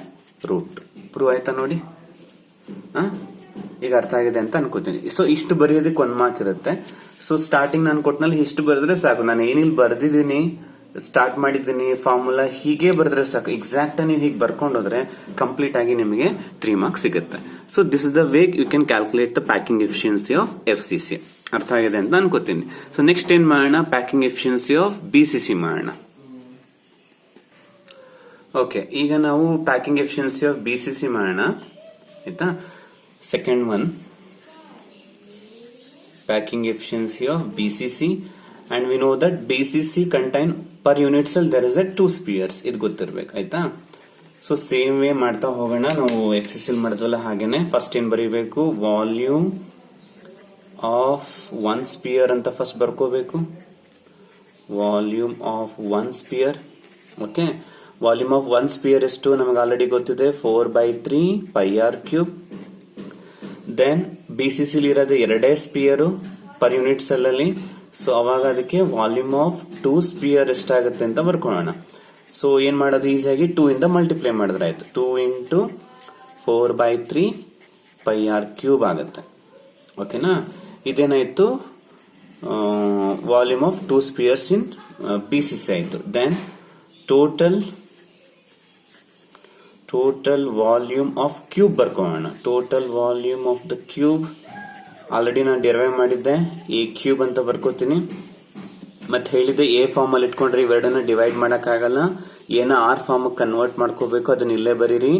√2. Prove ಆಯ್ತಾ ನೋಡಿ. ಈಗ ಅರ್ಥ ಆಗಿದೆ ಅಂತ ಅನ್ಕೋತೀನಿ. ಸೊ ಇಷ್ಟು ಬರೆಯೋದಕ್ಕೆ 1 ಮಾರ್ಕ್ ಇರುತ್ತೆ. ಸೊ ಸ್ಟಾರ್ಟಿಂಗ್ ನಾನು ಕೊಟ್ಟನಲ್ಲಿ ಇಷ್ಟು ಬರೆದ್ರೆ ಸಾಕು. ನಾನು ಏನಿಲ್ಲಿ ಬರ್ದಿದ್ದೀನಿ, ಸ್ಟಾರ್ಟ್ ಮಾಡಿದ್ದೀನಿ ಫಾರ್ಮುಲಾ, ಹೀಗೆ ಬರೆದ್ರೆ ಸಾಕು. ಎಕ್ಸಾಕ್ಟ್ ನೀವು ಹೀಗೆ ಬರ್ಕೊಂಡೋದ್ರೆ ಕಂಪ್ಲೀಟ್ ಆಗಿ ನಿಮಗೆ 3 ಮಾರ್ಕ್ಸ್ ಸಿಗುತ್ತೆ. So this is the way you can calculate the packing efficiency of FCC. ಅರ್ಥ ಆಗಿದೆ ಅಂತ ಅನ್ಕೋತೀನಿ. ಸೊ ನೆಕ್ಸ್ಟ್ ಏನ್ ಮಾಡೋಣ, ಪ್ಯಾಕಿಂಗ್ ಎಫಿಷಿಯನ್ಸಿ ಆಫ್ BCC ಮಾಡೋಣ. ಓಕೆ, ಈಗ ನಾವು ಪ್ಯಾಕಿಂಗ್ ಎಫಿಷಿಯನ್ಸಿ ಆಫ್ BCC ಮಾಡೋಣ ಆಯ್ತಾ. Second one, packing efficiency of BCC, and we know that BCC contain per unit cell there is a 2 spheres. ಇದು ಗೊತ್ತಿರ್ಬೇಕು ಆಯ್ತಾ. ಸೊ ಸೇಮ್ ವೇ ಮಾಡ್ತಾ ಹೋಗೋಣ. ನಾವು FCC ಮಾಡಿದ್ವಲ್ಲ ಹಾಗೇನೆ. ಫಸ್ಟ್ ಏನ್ ಬರೀಬೇಕು, ವಾಲ್ಯೂಮ್ ಆಫ್ 1 ಸ್ಪಿಯರ್ ಅಂತ ಫಸ್ಟ್ ಬರ್ಕೋಬೇಕು. Volume of 1 sphere. Okay, volume of 1 sphere ಎಷ್ಟು ನಮಗೆ ಆಲ್ರೆಡಿ ಗೊತ್ತಿದೆ, 4/3 πr³. ದೆನ್ BCC ಇರೋದು 2 ಸ್ಪಿಯರ್ ಪರ್ ಯೂನಿಟ್ ಸೆಲ್ ಅಲ್ಲಿ. ಸೊ ಅವಾಗ ಅದಕ್ಕೆ ವಾಲ್ಯೂಮ್ ಆಫ್ 2 ಸ್ಪಿಯರ್ ಎಷ್ಟಾಗುತ್ತೆ ಅಂತ ಬರ್ಕೊಳ್ಳೋಣ. ಸೊ ಏನ್ ಮಾಡೋದು, ಈಸಿಯಾಗಿ 2 ಇಂದ ಮಲ್ಟಿಪ್ಲೈ ಮಾಡಿದ್ರೆ ಆಯ್ತು. 2 ಇಂಟು 4/3 πr³ ಆಗುತ್ತೆ. ಓಕೆನಾ, ಇದೇನಾಯ್ತು, volume of 2 spheres in BCC ಆಯ್ತು. Then total volume of cube ಬರ್ಕೋಣ. Total volume of the cube already ನಾನು ಡಿರೈವ್ ಮಾಡಿದ್ದೆ, A³ ಅಂತ ಬರ್ಕೋತೀನಿ. ಮತ್ತೆ ಹೇಳಿದ್ದೆ A ಫಾರ್ಮ್ ಅಲ್ಲಿ ಇಟ್ಕೊಂಡ್ರೆ ಇವೆರಡನ್ನ ಡಿವೈಡ್ ಮಾಡಕ್ ಆಗಲ್ಲ, ಏನ R ಫಾರ್ಮ್ ಕನ್ವರ್ಟ್ ಮಾಡ್ಕೋಬೇಕು. ಅದನ್ನ ಇಲ್ಲೇ ಬರೀರಿ.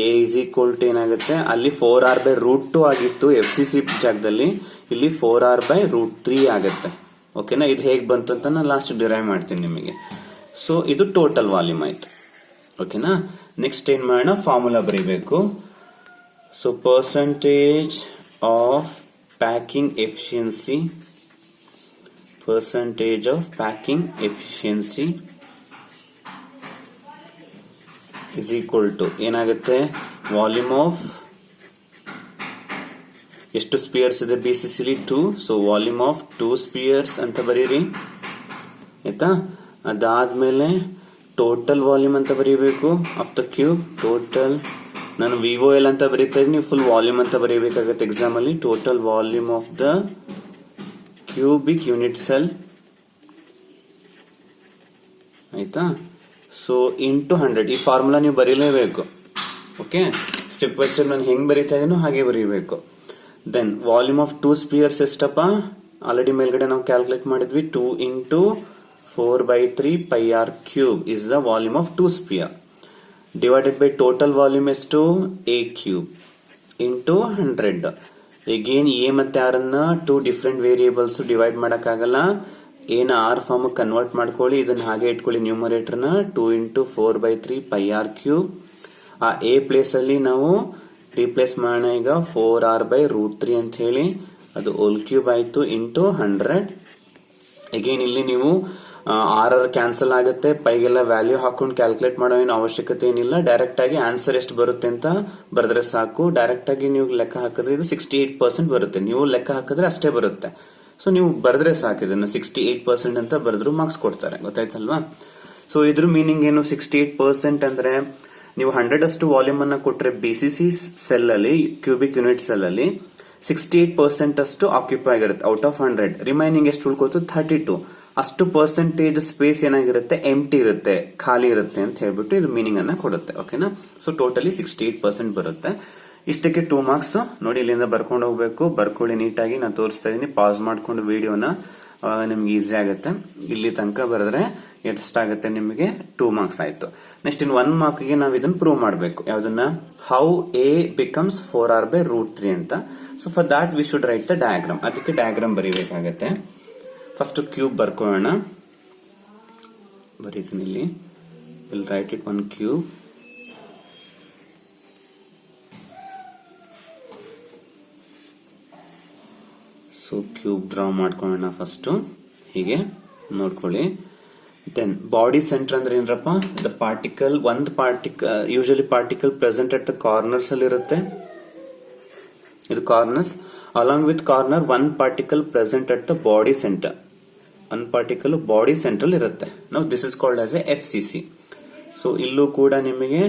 A ಇಸ್ ಈಕ್ವಲ್ ಟು ಏನಾಗುತ್ತೆ, ಅಲ್ಲಿ 4R ಬೈ √2 ಆಗಿತ್ತು FCC ಜಾಗದಲ್ಲಿ, ಇಲ್ಲಿ 4R ಬೈ √3 ಆಗುತ್ತೆ. ಓಕೆನಾ, ಇದು ಹೇಗೆ ಬಂತು ಅಂತ ನಾನು ಲಾಸ್ಟ್ ಡಿರೈವ್ ಮಾಡ್ತೀನಿ ನಿಮಗೆ. ಸೊ ಇದು ಟೋಟಲ್ ವಾಲ್ಯೂಮ್ ಆಯ್ತು. ಓಕೆನಾ, ನೆಕ್ಸ್ಟ್ ಏನ್ ಮಾಡೋಣ, ಫಾರ್ಮುಲಾ ಬರೀಬೇಕು. So percentage of packing efficiency, is equal to ಏನಾಗುತ್ತೆ, ವಾಲ್ಯೂಮ್ ಆಫ್ ಎಷ್ಟು ಸ್ಪಿಯರ್ಸ್ ಇದೆ BCC 2. So volume of 2 spheres ಅಂತ ಬರೀರಿ ಆಯ್ತಾ. ಅದಾದ್ಮೇಲೆ ಟೋಟಲ್ ವಾಲ್ಯೂಮ್ ಅಂತ ಬರೀಬೇಕು ಆಫ್ ದ ಕ್ಯೂಬ್. ಟೋಟಲ್ ನಾನು VOL ಅಂತ ಬರೀತಾ ಇದ್ದೀನಿ, ನೀವು ಫುಲ್ ವಾಲ್ಯೂಮ್ ಅಂತ ಬರೀಬೇಕಾಗತ್ತೆ ಎಕ್ಸಾಮ್ ಅಲ್ಲಿ. Total volume of the cubic unit cell, ಆಯ್ತಾ. ಸೊ ಇಂಟು 100 ಈ ಫಾರ್ಮುಲಾ ನೀವು ಬರೀಲೇಬೇಕು. ಓಕೆ, ಸ್ಟೆಪ್ ಬೈ ಸ್ಟೆಪ್ ನಾನು ಹೆಂಗ್ ಬರೀತಾ ಇದೀನೋ ಹಾಗೆ ಬರೀಬೇಕು. ದೆನ್ ವಾಲ್ಯೂಮ್ ಆಫ್ 2 ಸ್ಪಿಯರ್ಸ್ ಎಷ್ಟಪ್ಪ, ಆಲ್ರೆಡಿ ಮೇಲ್ಗಡೆ ನಾವು ಕ್ಯಾಲ್ಕುಲೇಟ್ ಮಾಡಿದ್ವಿ. 2 into 4/3 pi r cube is the volume of 2 sphere divided by total volume ಎಷ್ಟು a cube into 100. again a ಮತ್ತೆ r ಅನ್ನ 2 ಡಿಫರೆಂಟ್ ವೇರಿಯೇಬಲ್ಸ್ ಡಿವೈಡ್ ಮಾಡಕ್ಕಾಗಲ್ಲ. a ನ r ಫಾರ್ಮ್ ಕನ್ವರ್ಟ್ ಮಾಡ್ಕೊಳ್ಳಿ, ಇದನ್ನ ಹಾಗೆ ಇಟ್ಕೊಳ್ಳಿ ನ್ಯೂಮರೇಟರ್ ನ. 2 ಇಂಟು 4/3 pi r cube. ಆ a ಪ್ಲೇಸ್ ಅಲ್ಲಿ ನಾವು ರಿಪ್ಲೇಸ್ ಮಾಡೋಣ ಈಗ 4r/√3 ಅಂತ ಹೇಳಿ, ಅದು ಹೋಲ್ ಕ್ಯೂಬ್ ಆಯ್ತು ಇಂಟು 100. ಅಗೇನ್ ಇಲ್ಲಿ ನೀವು r ಕ್ಯಾನ್ಸಲ್ ಆಗುತ್ತೆ, ಪೈಗೆಲ್ಲ ವ್ಯಾಲ್ಯೂ ಹಾಕೊಂಡು ಕ್ಯಾಲ್ಕುಲೇಟ್ ಮಾಡೋ ಏನು ಅವಶ್ಯಕತೆ ಏನಿಲ್ಲ. ಡೈರೆಕ್ಟ್ ಆಗಿ ಆನ್ಸರ್ ಎಷ್ಟು ಬರುತ್ತೆ ಅಂತ ಬರೆದ್ರೆ ಸಾಕು. ಡೈರೆಕ್ಟ್ ಆಗಿ ನೀವು ಲೆಕ್ಕ ಹಾಕಿದ್ರೆ ಇದು 68% ಬರುತ್ತೆ. ನೀವು ಲೆಕ್ಕ ಹಾಕಿದ್ರೆ ಅಷ್ಟೇ ಬರುತ್ತೆ. ಸೊ ನೀವು ಬರೆದ್ರೆ ಸಾಕು, ಇದನ್ನ 68% ಅಂತ ಬರೆದ್ರು ಮಾರ್ಕ್ಸ್ ಕೊಡ್ತಾರೆ, ಗೊತ್ತಾಯ್ತಲ್ವಾ. ಸೊ ಇದ್ರ ಮೀನಿಂಗ್ ಏನು, 68% ಅಂದ್ರೆ ನೀವು 100 ಅಷ್ಟು ವಾಲ್ಯೂಮ್ ಅನ್ನ ಕೊಟ್ರೆ BCC ಸೆಲ್ ಅಲ್ಲಿ, ಕ್ಯೂಬಿಕ್ ಯೂನಿಟ್ ಸೆಲ್ ಅಲ್ಲಿ 68% ಅಷ್ಟು ಆಕ್ಯುಪೈ ಆಗಿರುತ್ತೆ ಔಟ್ ಆಫ್ 100. ರಿಮೈನಿಂಗ್ ಎಷ್ಟು ಉಳ್ಕೋತು, 32. ಅಷ್ಟು ಪರ್ಸೆಂಟೇಜ್ ಸ್ಪೇಸ್ ಏನಾಗಿರುತ್ತೆ, ಎಂಟಿ ಇರುತ್ತೆ, ಖಾಲಿ ಇರುತ್ತೆ ಅಂತ ಹೇಳ್ಬಿಟ್ಟು ಇದು ಮೀನಿಂಗ್ ಅನ್ನ ಕೊಡುತ್ತೆ. ಓಕೆನಾ. ಸೊ ಟೋಟಲಿ 68% ಬರುತ್ತೆ. ಇಷ್ಟಕ್ಕೆ 2 ಮಾರ್ಕ್ಸ್ ನೋಡಿ, ಇಲ್ಲಿಂದ ಬರ್ಕೊಂಡು ಹೋಗ್ಬೇಕು. ಬರ್ಕೊಳ್ಳಿ ನೀಟಾಗಿ, ನಾನು ತೋರಿಸ್ತಾ ಇದೀನಿ. ಪಾಸ್ ಮಾಡ್ಕೊಂಡು ವಿಡಿಯೋನ, ನಿಮ್ಗೆ ಈಸಿ ಆಗುತ್ತೆ. ಇಲ್ಲಿ ತನಕ ಬರೆದ್ರೆ ಎಷ್ಟಾಗುತ್ತೆ ನಿಮಗೆ, 2 ಮಾರ್ಕ್ಸ್ ಆಯ್ತು. ನೆಕ್ಸ್ಟ್ ಇನ್ 1 ಮಾರ್ಕ್ಗೆ ನಾವು ಇದನ್ನ ಪ್ರೂವ್ ಮಾಡಬೇಕು. ಯಾವ್ದನ್ನ, ಹೌ a becomes 4r/√3 ಅಂತ. So for that we should write the diagram. ಅದಕ್ಕೆ ಡಯಾಗ್ರಾಮ್ ಬರೀಬೇಕಾಗತ್ತೆ. ಫಸ್ಟ್ ಕ್ಯೂಬ್ ಬರ್ಕೊಳ್ಳೋಣ, ಬರೀತೀನಿ ಇಲ್ಲಿ. Will write it 1 cube. So cube draw ಮಾಡ್ಕೊಳ್ಳೋಣ ಫಸ್ಟ್, ಹೀಗೆ ನೋಡ್ಕೊಳ್ಳಿ. ದೆನ್ ಬಾಡಿ ಸೆಂಟರ್ ಅಂದ್ರೆ ಏನರಪ್ಪ, ದ ಪಾರ್ಟಿಕಲ್, ಒಂದು particle, usually particle present at the corners ಅಲ್ಲಿ ಇರುತ್ತೆ. ಇದು corners. Along with corner 1 particle present at the body centre. 1 particle body central ಇರುತ್ತೆ. ನಾವು this is called as A FCC. So ಇಲ್ಲೂ ಕೂಡ ನಿಮಗೆ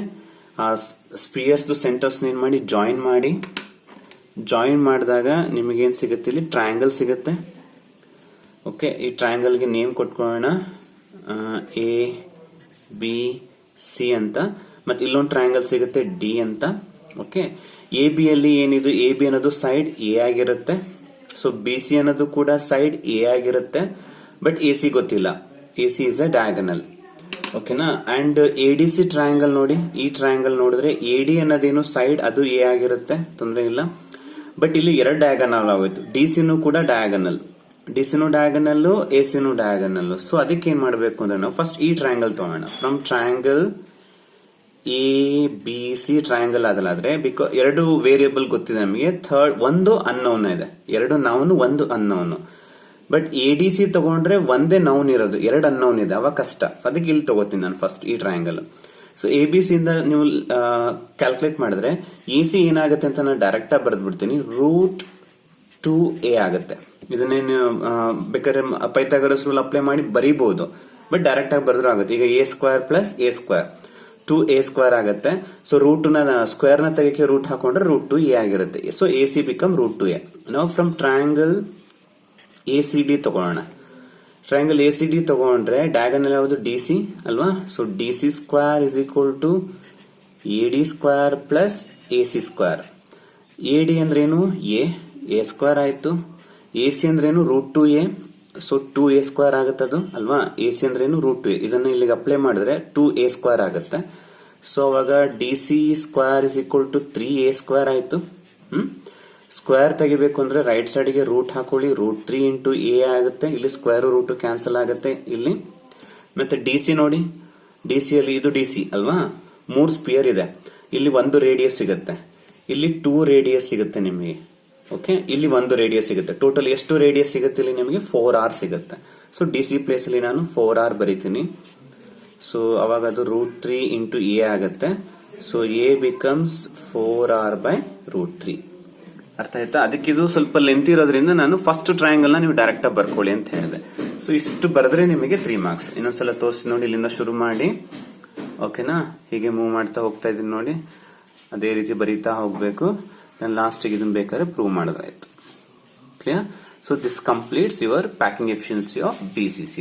ಆ ಸ್ಪಿಯರ್ಸ್ ಸೆಂಟರ್ಸ್ ಏನ್ ಮಾಡಿ ಜಾಯಿನ್ ಮಾಡಿದಾಗ ನಿಮಗೆ ಏನ್ ಸಿಗುತ್ತೆ, ಇಲ್ಲಿ ಟ್ರಯಾಂಗಲ್ ಸಿಗುತ್ತೆ. ಓಕೆ, ಈ ಟ್ರಯಾಂಗಲ್ ಗೆ ನೇಮ್ ಕೊಟ್ಕೊಳ್ಳೋಣ, ABC ಅಂತ. ಮತ್ತೆ ಇಲ್ಲೊಂದು ಟ್ರಯಾಂಗಲ್ ಸಿಗುತ್ತೆ D ಅಂತ. ಓಕೆ, AB ಅಲ್ಲಿ ಏನಿದು, AB ಅನ್ನೋದು ಸೈಡ್ A ಆಗಿರುತ್ತೆ. ಸೊ BC ಅನ್ನೋದು ಕೂಡ ಸೈಡ್ A ಆಗಿರುತ್ತೆ. ಬಟ್ AC ಗೊತ್ತಿಲ್ಲ, AC ಇಸ್ ಅ ಡಯಾಗನಲ್. ಓಕೆನಾ. ಅಂಡ್ ADC ಟ್ರಯಾಂಗಲ್ ನೋಡಿ, ಈ ಟ್ರಯಾಂಗಲ್ ನೋಡಿದ್ರೆ AD ಅನ್ನೋದೇನು ಸೈಡ್, ಅದು A ಆಗಿರುತ್ತೆ, ತೊಂದರೆ ಇಲ್ಲ. ಬಟ್ ಇಲ್ಲಿ 2 ಡಯಾಗನಲ್ ಆಗೋಯ್ತು. DCನೂ ಕೂಡ ಡಯಾಗನಲ್, DCನೂ ಡಯಾಗನಲ್, ACನೂ ಡಯಾಗನಲ್. ಸೊ ಅದಕ್ಕೆ ಏನ್ ಮಾಡಬೇಕು ಅಂದ್ರೆ ನಾವು ಫಸ್ಟ್ ಈ ಟ್ರಯಾಂಗಲ್ ತಗೋಣ. ಫ್ರಮ್ ಟ್ರಯಾಂಗಲ್ ABC ಟ್ರಯಾಂಗಲ್ ಆದ್ರೆ ಬಿಕಾಸ್ 2 ವೇರಿಯೇಬಲ್ ಗೊತ್ತಿದೆ ನಮಗೆ, ಥರ್ಡ್ ಒಂದು ಅನ್ನೋನ್ ಇದೆ, 2 ನೌನ್ 1 ಅನ್ನೋನ್. ಬಟ್ ADC ತಗೊಂಡ್ರೆ ಒಂದೇ ನೌನ್ ಇರೋದು, 2 ಅನ್ನೋನ್ ಇದೆ, ಅವಾಗ ಕಷ್ಟ. ಅದಕ್ಕೆ ಇಲ್ಲಿ ತಗೋತೀನಿ ನಾನು ಫಸ್ಟ್ ಈ ಟ್ರಯಾಂಗಲ್. ಸೊ ABC ಇಂದ ನೀವು ಕ್ಯಾಲ್ಕುಲೇಟ್ ಮಾಡಿದ್ರೆ AC ಏನಾಗುತ್ತೆ ಅಂತ ನಾನು ಡೈರೆಕ್ಟ್ ಆಗಿ ಬರೆದ್ಬಿಡ್ತೀನಿ, √2a ಆಗುತ್ತೆ. ಇದನ್ನೇನು ಬೇಕಾದ್ರೆ ಪೈಥಾಗರಸ್ ರೂಲ್ ಅಪ್ಲೈ ಮಾಡಿ ಬರೀಬಹುದು, ಬಟ್ ಡೈರೆಕ್ಟ್ ಆಗಿ ಬರೆದ್ರೂ ಆಗುತ್ತೆ. ಈಗ a² + a², 2a² ಆಗುತ್ತೆ. ಸೊ ರೂಟ್ ನ ಸ್ಕ್ವೇರ್ ನ ತೆಗೆಕೆ ರೂಟ್ ಹಾಕೊಂಡ್ರೆ √2a ಆಗಿರುತ್ತೆ. So AC become √2a. ನಾವು ಫ್ರಮ್ ಟ್ರಯಾಂಗಲ್ ACD ತಗೊಳ್ಳೋಣ. ಟ್ರಯಾಂಗಲ್ ACD ತಗೊಂಡ್ರೆ ಡಯಾಗನಲ್ ಯಾವುದು, DC ಅಲ್ವಾ. So DC² is equal to AD² + AC². AD ಅಂದ್ರೇನು, A² ಆಯ್ತು. AC ಅಂದ್ರೇನು, √2a. ಸೊ 2a² ಆಗುತ್ತೆ ಅದು ಅಲ್ವಾ. AC ಅಂದ್ರೇನು, √2a. ಇದನ್ನ ಇಲ್ಲಿಗೆ ಅಪ್ಲೈ ಮಾಡಿದ್ರೆ 2a² ಆಗುತ್ತೆ. ಸೊ ಅವಾಗ DC² is equal to 3a² ಆಯ್ತು. ಸ್ಕ್ವೇರ್ ತೆಗಿಬೇಕು ಅಂದ್ರೆ ರೈಟ್ ಸೈಡ್ ಗೆ ರೂಟ್ ಹಾಕೊಳ್ಳಿ, √3 × a ಆಗುತ್ತೆ. ಇಲ್ಲಿ ಸ್ಕ್ವೇರ್ ರೂಟ್ ಕ್ಯಾನ್ಸಲ್ ಆಗುತ್ತೆ ಇಲ್ಲಿ. ಮತ್ತೆ DC ನೋಡಿ, DC ಅಲ್ಲಿ ಇದು DC ಅಲ್ವಾ, 3 ಸ್ಪಿಯರ್ ಇದೆ. ಇಲ್ಲಿ 1 ರೇಡಿಯಸ್ ಸಿಗುತ್ತೆ, ಇಲ್ಲಿ 2 ರೇಡಿಯಸ್ ಸಿಗುತ್ತೆ ನಿಮಗೆ. ಓಕೆ, ಇಲ್ಲಿ 1 ರೇಡಿಯಸ್ ಸಿಗುತ್ತೆ. ಟೋಟಲ್ ಎಷ್ಟು ರೇಡಿಯಸ್ ಸಿಗುತ್ತೆ ಇಲ್ಲಿ ನಿಮಗೆ, 4r ಸಿಗುತ್ತೆ. ಸೊ DC ಪ್ಲೇಸ್ ಅಲ್ಲಿ ನಾನು 4r ಬರೀತೀನಿ. ಸೊ ಅವಾಗ ಅದು √3 × a ಆಗುತ್ತೆ. So a becomes 4r/√3. ಅರ್ಥ ಆಯ್ತಾ. ಅದಕ್ಕೆ ಇದು ಸ್ವಲ್ಪ ಲೆಂತ್ ಇರೋದ್ರಿಂದ ನಾನು ಫಸ್ಟ್ ಟ್ರಯಾಂಗಲ್ ನ ನೀವು ಡೈರೆಕ್ಟ್ ಆಗಿ ಬರ್ಕೊಳ್ಳಿ ಅಂತ ಹೇಳಿದೆ. ಸೊ ಇಷ್ಟು ಬರೆದ್ರೆ ನಿಮಗೆ 3 ಮಾರ್ಕ್ಸ್. ಇನ್ನೊಂದ್ಸಲ ತೋರಿಸಿ ನೋಡಿ, ಇಲ್ಲಿಂದ ಶುರು ಮಾಡಿ. ಓಕೆನಾ, ಹೀಗೆ ಮೂವ್ ಮಾಡ್ತಾ ಹೋಗ್ತಾ ಇದೀನಿ ನೋಡಿ. ಅದೇ ರೀತಿ ಬರೀತಾ ಹೋಗ್ಬೇಕು. ಲಾಸ್ಟಿಗೆ ಇದನ್ನ ಬೇಕಾದ್ರೆ ಪ್ರೂವ್ ಮಾಡಿದ್ರಾಯ್ತು. Clear? So this completes your packing efficiency of BCC.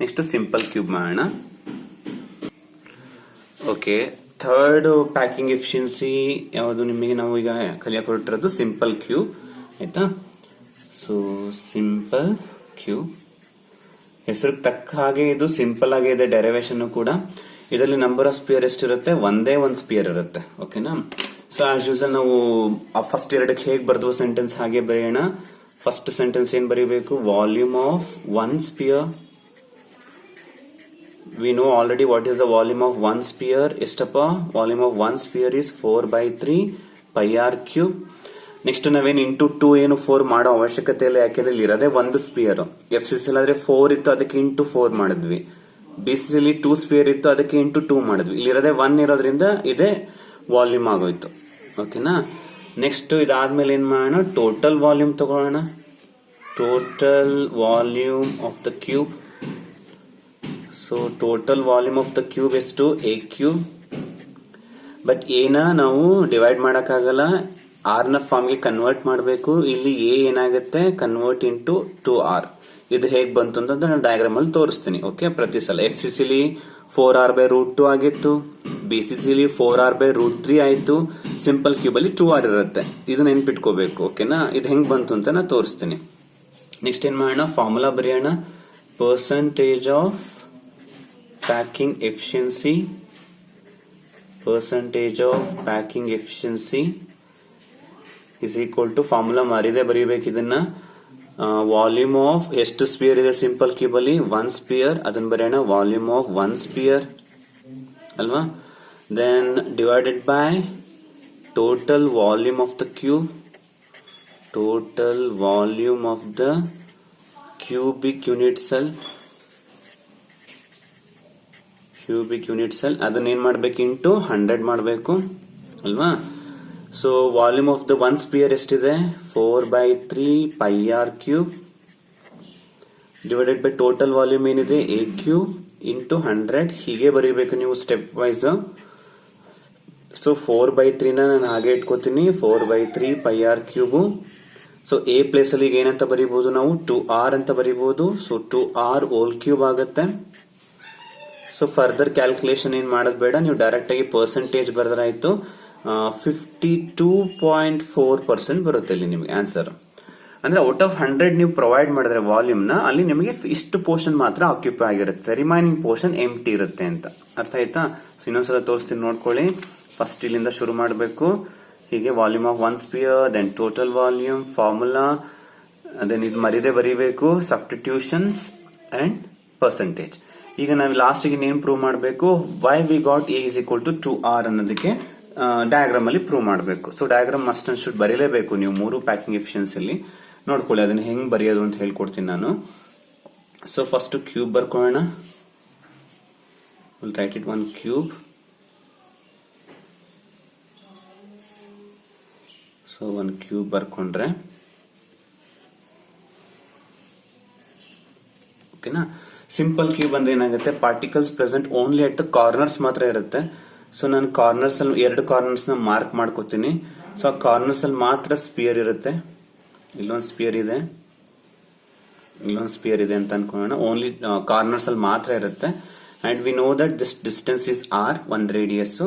Next simple cube ಮಾಡೋಣ. ಓಕೆ, ಥರ್ಡ್ ಪ್ಯಾಕಿಂಗ್ ಎಫಿಷಿಯನ್ಸಿ ಯಾವುದು ನಿಮಗೆ ನಾವು ಈಗ ಕಲಿಯಕ್ಕೆ ಹೊರಟಿರೋದು ಸಿಂಪಲ್ ಕ್ಯೂಬ್. ಆಯ್ತಾ? ಸೊ ಸಿಂಪಲ್ ಕ್ಯೂಬ್ ಹೆಸರು ತಕ್ಕ ಹಾಗೆ ಇದು ಸಿಂಪಲ್ ಆಗಿ ಇದೆ. ಡೆರಿವೇಶನ್ ಕೂಡ ಇದರಲ್ಲಿ ನಂಬರ್ ಆಫ್ ಸ್ಪಿಯರ್ ಎಷ್ಟಿರುತ್ತೆ? ಒಂದೇ ಒಂದು ಸ್ಪಿಯರ್ ಇರುತ್ತೆ. ಓಕೆನಾ? ಸೊ ಆಸ್ ಯೂಸಲ್ ನಾವು ಫಸ್ಟ್ ಎರಡಕ್ಕೆ ಹೇಗೆ ಬರ್ದು ಸೆಂಟೆನ್ಸ್ ಹಾಗೆ ಬರೆಯೋಣ. ಫಸ್ಟ್ ಸೆಂಟೆನ್ಸ್ ಏನ್ ಬರೀಬೇಕು? Volume of one sphere. We know already what is the volume of one sphere. ಎಷ್ಟಪ್ಪ? Volume of one sphere is 4/3 πr³. Next ನಾವೇನು ಇಂಟು 2 ಏನು 4 ಮಾಡೋ ಅವಶ್ಯಕತೆ ಇಲ್ಲ, ಯಾಕೆಂದ್ರೆ ಇಲ್ಲಿ ಇರೋದೇ ಒಂದು ಸ್ಪಿಯರ್. FCC ಆದ್ರೆ 4 ಇತ್ತು, ಅದಕ್ಕೆ ಇಂಟು 4 ಮಾಡಿದ್ವಿ. BCC 2 ಸ್ಪಿಯರ್ ಇತ್ತು, ಅದಕ್ಕೆ ಇಂಟು 2 ಮಾಡಿದ್ವಿ. ಇಲ್ಲಿರೋದೇ 1 ಇರೋದ್ರಿಂದ ಇದೇ ವಾಲ್ಯೂಮ್ ಆಗೋಯ್ತು. ಓಕೆನಾ? ನೆಕ್ಸ್ಟ್ ಇದಾದ್ಮೇಲೆ ಏನ್ ಮಾಡೋಣ? ಟೋಟಲ್ ವಾಲ್ಯೂಮ್ ತಗೊಳ್ಳೋಣ. Total volume of the cube. So total volume of the cube ಎಷ್ಟು? A³. ಬಟ್ ಏನ ನಾವು ಡಿವೈಡ್ ಮಾಡಕ್ಕಾಗಲ್ಲ, R ನ ಫಾರ್ಮ್ ಗೆ ಕನ್ವರ್ಟ್ ಮಾಡಬೇಕು. ಇಲ್ಲಿ A ಏನಾಗುತ್ತೆ? Convert into 2R. ಇದು ಹೇಗ್ ಬಂತು ಅಂತ ನಾನು ಡಯಾಗ್ರಾಮ್ ಅಲ್ಲಿ ತೋರಿಸ್ತೀನಿ. ಓಕೆ, ಪ್ರತಿ ಸಲ FCC 4R/√2 ಆಗಿತ್ತು, BCC 4R/√3 ಆಯ್ತು, ಸಿಂಪಲ್ ಕ್ಯೂಬ್ ಅಲ್ಲಿ 2R ಇರುತ್ತೆ. ಇದು ನೆನ್ಪಿಟ್ಕೋಬೇಕು. ಓಕೆನಾ? ಇದು ಹೆಂಗ್ ಬಂತು ಅಂತ ನಾನು ತೋರಿಸ್ತೀನಿ. ನೆಕ್ಸ್ಟ್ ಏನ್ ಮಾಡೋಣ? ಫಾರ್ಮುಲಾ ಬರೆಯೋಣ. Percentage of packing efficiency. Percentage of packing efficiency is equal to, formula ಮರಿದೇ ಬರೀಬೇಕು ಇದನ್ನ. ವಾಲ್ಯೂಮ್ ಆಫ್ ಎಷ್ಟು ಸ್ಪಿಯರ್ ಇದೆ ಸಿಂಪಲ್ ಕ್ಯೂಬ್ ಅಲ್ಲಿ? 1 ಸ್ಪಿಯರ್. ಅದನ್ನ ಬರೆಯೋಣ. ವಾಲ್ಯೂಮ್ ಆಫ್ 1 ಸ್ಪಿಯರ್ ಅಲ್ವಾ? Then divided by total volume of the cube. Total volume of the cubic unit cell. Cubic unit cell ಅದನ್ನ ಏನ್ ಮಾಡ್ಬೇಕು? ಇಂಟು 100 ಮಾಡಬೇಕು ಅಲ್ವಾ? So volume of the 1 sphere ಎಷ್ಟಿದೆ? 4/3 πr³ divided by total volume ಏನಿದೆ? A³ into 100. ಹೀಗೆ ಬರೀಬೇಕು ನೀವು ಸ್ಟೆಪ್ ವೈಸ್. ಸೊ 4/3 ನಾನು ಹಾಗೆ ಇಟ್ಕೋತೀನಿ. 4/3 πr³. ಸೊ A ಪ್ಲೇಸ್ ಅಲ್ಲಿ ಈಗ ಏನಂತ ಬರೀಬಹುದು ನಾವು? 2R ಅಂತ ಬರೀಬಹುದು. ಸೊ 2R³ ಆಗುತ್ತೆ. ಸೊ ಫರ್ದರ್ ಕ್ಯಾಲ್ಕುಲೇಷನ್ ಏನ್ ಮಾಡೋದು ಬೇಡ, ನೀವು ಡೈರೆಕ್ಟ್ ಆಗಿ ಪರ್ಸೆಂಟೇಜ್ ಬರೆದ್ರಾಯ್ತು. 52.4% ಬರುತ್ತೆ ಇಲ್ಲಿ ನಿಮಗೆ ಆನ್ಸರ್. ಅಂದ್ರೆ ಔಟ್ ಆಫ್ 100 ನೀವು ಪ್ರೊವೈಡ್ ಮಾಡಿದ್ರೆ ವಾಲ್ಯೂಮ್ ನ, ಅಲ್ಲಿ ನಿಮಗೆ ಇಷ್ಟು ಪೋರ್ಷನ್ ಮಾತ್ರ ಆಕ್ಯುಪೈ ಆಗಿರುತ್ತೆ, ರಿಮೈನಿಂಗ್ ಪೋರ್ಷನ್ ಎಂಟಿ ಇರುತ್ತೆ ಅಂತ. ಅರ್ಥ ಆಯ್ತಾ? ಇನ್ನೊಂದ್ಸಲ ತೋರಿಸ್ತೀನಿ ನೋಡ್ಕೊಳ್ಳಿ. ಫಸ್ಟ್ ಇಲ್ಲಿಂದ ಶುರು ಮಾಡಬೇಕು. ಹೀಗೆ volume of 1 sphere, then total volume, formula, then ಇದು ಮರಿದೇ ಬರೀಬೇಕು, ಸಬ್ಸ್ಟಿಟ್ಯೂಷನ್ಸ್ ಅಂಡ್ ಪರ್ಸೆಂಟೇಜ್. ಈಗ ನಾವು ಲಾಸ್ಟ್ ಗೆ ಏನ್ ಪ್ರೂವ್ ಮಾಡಬೇಕು? Why we got A is equal to 2R ಅನ್ನೋದಕ್ಕೆ ಡಯಾಗ್ರಾಮ್ ಅಲ್ಲಿ ಪ್ರೂವ್ ಮಾಡಬೇಕು. So diagram must and should ಬರೀಲೇಬೇಕು ನೀವು 3 ಪ್ಯಾಕಿಂಗ್ ಎಫಿಷಿಯನ್ಸಿ ಅಲ್ಲಿ. ನೋಡ್ಕೊಳ್ಳಿ ಅದನ್ನ ಹೆಂಗ್ ಬರೆಯೋದು ಅಂತ ಹೇಳ್ಕೊಡ್ತೀನಿ ನಾನು. ಸೊ ಫಸ್ಟ್ ಕ್ಯೂಬ್ ಬರ್ಕೊಳ್ಳೋಣ. Will write it 1 cube. So 1 cube ಬರ್ಕೊಂಡ್ರೆ ಓಕೆನಾ? ಸಿಂಪಲ್ ಕ್ಯೂಬ್ ಅಂದ್ರೆ ಏನಾಗುತ್ತೆ? Particles present only at the corners ಮಾತ್ರ ಇರುತ್ತೆ. ಸೊ ನಾನು ಕಾರ್ನರ್ಸ್ ಅಲ್ಲಿ 2 ಕಾರ್ನರ್ಸ್ ನ ಮಾರ್ಕ್ ಮಾಡ್ಕೋತೀನಿ. ಸೊ ಆ ಕಾರ್ನರ್ಸ್ ಅಲ್ಲಿ ಮಾತ್ರ ಸ್ಪಿಯರ್ ಇರುತ್ತೆ. ಇಲ್ಲೊಂದು ಸ್ಪಿಯರ್ ಇದೆ, ಇಲ್ಲೊಂದು ಸ್ಪಿಯರ್ ಇದೆ ಅಂತ ಅನ್ಕೊಳ್ಳೋಣ. ಓನ್ಲಿ ಕಾರ್ನರ್ಸ್ ಅಲ್ಲಿ ಮಾತ್ರ ಇರುತ್ತೆ. And we know that this distance is R, ಒಂದು ರೇಡಿಯಸ್,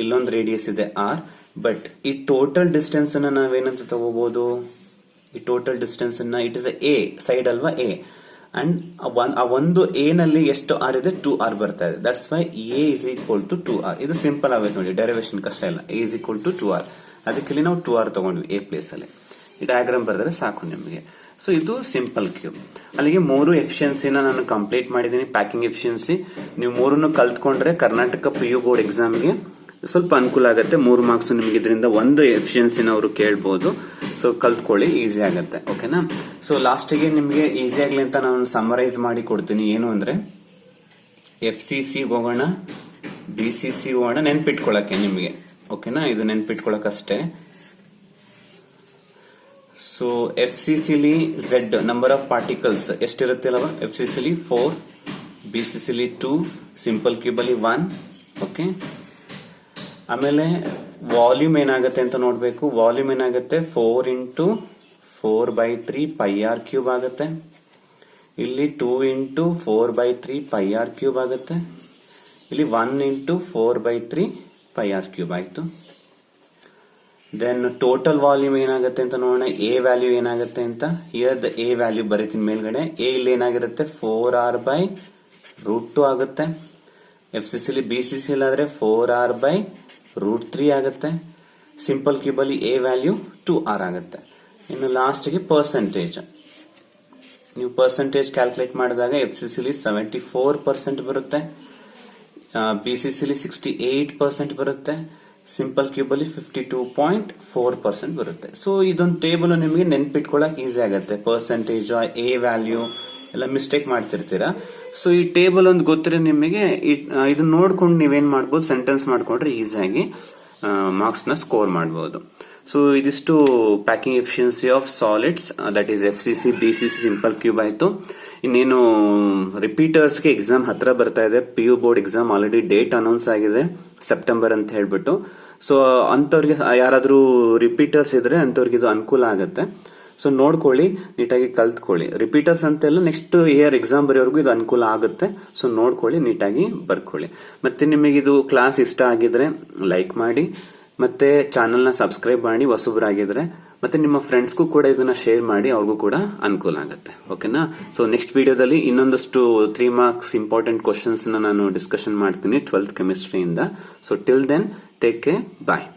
ಇಲ್ಲೊಂದು ರೇಡಿಯಸ್ ಇದೆ R. ಬಟ್ ಈ ಟೋಟಲ್ ಡಿಸ್ಟೆನ್ಸ್ ಅನ್ನ ನಾವೇನಂತ ತಗೋಬಹುದು? ಈ ಟೋಟಲ್ ಡಿಸ್ಟೆನ್ಸ್ ಅನ್ನ ಇಟ್ ಇಸ್ ಎ ಸೈಡ್ ಅಲ್ವಾ? ಎ. ಅಂಡ್ ಆ ಒಂದು ಎ ನಲ್ಲಿ ಎಷ್ಟು R ಇದೆ? 2R ಬರ್ತಾ ಇದೆ. That's why A is equal to 2R. ಇದು ಸಿಂಪಲ್ ಆಗುತ್ತೆ ನೋಡಿ, ಡೆರಿವೇಶನ್ ಕಷ್ಟ ಇಲ್ಲ. A is equal to 2R. ಅದಕ್ಕೆ ಇಲ್ಲಿ ನಾವು 2R ತಗೊಂಡ್ವಿ A ಪ್ಲೇಸ್ ಅಲ್ಲಿ. ಈ ಡಯಾಗ್ರಾಮ್ ಬರೆದ್ರೆ ಸಾಕು ನಿಮಗೆ. ಸೊ ಇದು ಸಿಂಪಲ್ ಕ್ಯೂಬ್. ಅಲ್ಲಿಗೆ 3 ಎಫಿಷಿಯನ್ಸಿನ ನಾನು ಕಂಪ್ಲೀಟ್ ಮಾಡಿದ್ದೀನಿ. ಪ್ಯಾಕಿಂಗ್ ಎಫಿಷಿಯನ್ಸಿ ನೀವು 3 ಕಲ್ತ್ಕೊಂಡ್ರೆ ಕರ್ನಾಟಕ PU ಬೋರ್ಡ್ ಎಕ್ಸಾಮ್ಗೆ ಸ್ವಲ್ಪ ಅನುಕೂಲ ಆಗುತ್ತೆ. 3 ಮಾರ್ಕ್ಸ್ ನಿಮಗೆ ಇದರಿಂದ ಒಂದು ಎಫಿಷಿಯನ್ಸಿನ ಅವರು ಕೇಳ್ಬೋದು. ಸೊ ಕಲ್ತ್ಕೊಳ್ಳಿ, ಈಸಿ ಆಗುತ್ತೆ. ಓಕೆನಾ? ಸೊ ಲಾಸ್ಟಿಗೆ ನಿಮಗೆ ಈಸಿ ಆಗ್ಲಿ ಅಂತ ನಾನು ಸಮರೈಸ್ ಮಾಡಿ ಕೊಡ್ತೀನಿ. ಏನು ಅಂದ್ರೆ FCC ಹೋಗೋಣ, BCC ಹೋಗೋಣ, ನೆನ್ಪಿಟ್ಕೊಳಕ್ಕೆ ನಿಮಗೆ. ಓಕೆನಾ? ಇದು ನೆನ್ಪಿಟ್ಕೊಳಕಷ್ಟೇ. So FCC Z number of particles ಎಷ್ಟಿರುತ್ತೆ ಅಲ್ವಾ? FCC 4, BCC 2, ಸಿಂಪಲ್ ಕ್ಯೂಬ್ ಅಲ್ಲಿ 1. ಓಕೆ, ಆಮೇಲೆ ವಾಲ್ಯೂಮ್ ಏನಾಗುತ್ತೆ ಅಂತ ನೋಡ್ಬೇಕು. ವಾಲ್ಯೂಮ್ ಏನಾಗುತ್ತೆ 4 ಇಂಟು 4/3 ಪೈ ಆರ್ ಕ್ಯೂಬ್ ಆಗುತ್ತೆ. ಇಲ್ಲಿ 2 ಇಂಟು 4/3 ಪೈ ಆರ್ ಕ್ಯೂಬ್ ಆಗುತ್ತೆ. ಇಲ್ಲಿ 1 ಇಂಟು 4/3 ಪೈ ಆರ್ ಕ್ಯೂಬ್ ಆಯ್ತು. ದೆನ್ ಟೋಟಲ್ ವಾಲ್ಯೂಮ್ ಏನಾಗುತ್ತೆ ಅಂತ ನೋಡೋಣ. ಎ ವ್ಯಾಲ್ಯೂ ಏನಾಗುತ್ತೆ ಅಂತ. ಹಿಯರ್ ದ ಎ ವ್ಯಾಲ್ಯೂ ಬರೀತೀನಿ ಮೇಲ್ಗಡೆ. ಎ ಇಲ್ಲಿ ಏನಾಗಿರುತ್ತೆ 4r/√2 ಆಗುತ್ತೆ. FCC BCC ಆದ್ರೆ 4r/√3 ಆಗುತ್ತೆ. ಸಿಂಪಲ್ ಕ್ಯೂಬ್ ಅಲ್ಲಿ ಎ ವ್ಯಾಲ್ಯೂ 2r ಆಗುತ್ತೆ. ಇನ್ನು ಲಾಸ್ಟ್ಗೆ ಪರ್ಸೆಂಟೇಜ್. ನೀವು ಪರ್ಸೆಂಟೇಜ್ ಕ್ಯಾಲ್ಕುಲೇಟ್ ಮಾಡಿದಾಗ FCC 74% ಬರುತ್ತೆ, BCC 68% ಬರುತ್ತೆ, ಸಿಂಪಲ್ ಕ್ಯೂಬ್ ಅಲ್ಲಿ 52.4% ಬರುತ್ತೆ. ಸೊ ಇದೊಂದು ಟೇಬಲ್ ನಿಮಗೆ ನೆನ್ಪಿಟ್ಕೊಳ್ಳಕ್ ಈಸಿ ಆಗುತ್ತೆ. ಪರ್ಸೆಂಟೇಜ್, ಎ ವ್ಯಾಲ್ಯೂ ಎಲ್ಲ ಮಿಸ್ಟೇಕ್ ಮಾಡ್ತಿರ್ತೀರಾ. ಸೊ ಈ ಟೇಬಲ್ ಒಂದು ಗೊತ್ತಿರೋ ನಿಮಗೆ ಇದನ್ನ ನೋಡ್ಕೊಂಡು ನೀವೇನ್ ಮಾಡ್ಬೋದು, ಸೆಂಟೆನ್ಸ್ ಮಾಡ್ಕೊಂಡ್ರೆ ಈಸಿಯಾಗಿ ಮಾರ್ಕ್ಸ್ ನ ಸ್ಕೋರ್ ಮಾಡಬಹುದು. ಸೊ ಇದಿಷ್ಟು packing efficiency of solids, that is FCC BCC simple cube ಆಯ್ತು. ಇನ್ನೇನು ರಿಪೀಟರ್ಸ್ಗೆ ಎಕ್ಸಾಮ್ ಹತ್ರ ಬರ್ತಾ ಇದೆ. PU board exam already date announce ಆಗಿದೆ, ಸೆಪ್ಟೆಂಬರ್ ಅಂತ ಹೇಳ್ಬಿಟ್ಟು. ಸೊ ಅಂತವ್ರಿಗೆ ಯಾರಾದ್ರೂ ರಿಪೀಟರ್ಸ್ ಇದ್ರೆ ಅಂತವ್ರಿಗೆ ಇದು ಅನುಕೂಲ ಆಗುತ್ತೆ. ಸೊ ನೋಡ್ಕೊಳ್ಳಿ, ನೀಟಾಗಿ ಕಲ್ತ್ಕೊಳ್ಳಿ. ರಿಪೀಟರ್ಸ್ ಅಂತೆಲ್ಲ ನೆಕ್ಸ್ಟ್ ಇಯರ್ ಎಕ್ಸಾಮ್ ಬರೆಯೋರ್ಗು ಇದು ಅನುಕೂಲ ಆಗುತ್ತೆ. ಸೊ ನೋಡ್ಕೊಳ್ಳಿ, ನೀಟಾಗಿ ಬರ್ಕೊಳ್ಳಿ. ಮತ್ತೆ ನಿಮಗಿದು ಕ್ಲಾಸ್ ಇಷ್ಟ ಆಗಿದ್ರೆ ಲೈಕ್ ಮಾಡಿ, ಮತ್ತೆ ಚಾನೆಲ್ ನ ಸಬ್ಸ್ಕ್ರೈಬ್ ಮಾಡಿ ಹೊಸಬರಾಗಿದ್ರೆ, ಮತ್ತೆ ನಿಮ್ಮ ಫ್ರೆಂಡ್ಸ್ಗೂ ಕೂಡ ಇದನ್ನ ಶೇರ್ ಮಾಡಿ, ಅವ್ರಿಗೂ ಕೂಡ ಅನುಕೂಲ ಆಗುತ್ತೆ. ಓಕೆನಾ? ಸೊ ನೆಕ್ಸ್ಟ್ ವಿಡಿಯೋದಲ್ಲಿ ಇನ್ನೊಂದಷ್ಟು 3 ಮಾರ್ಕ್ಸ್ ಇಂಪಾರ್ಟೆಂಟ್ ಕ್ವಶನ್ಸ್ ನಾನು ಡಿಸ್ಕಷನ್ ಮಾಡ್ತೀನಿ 12th ಕೆಮಿಸ್ಟ್ರಿಯಿಂದ. So till then take care, ಬಾಯ್.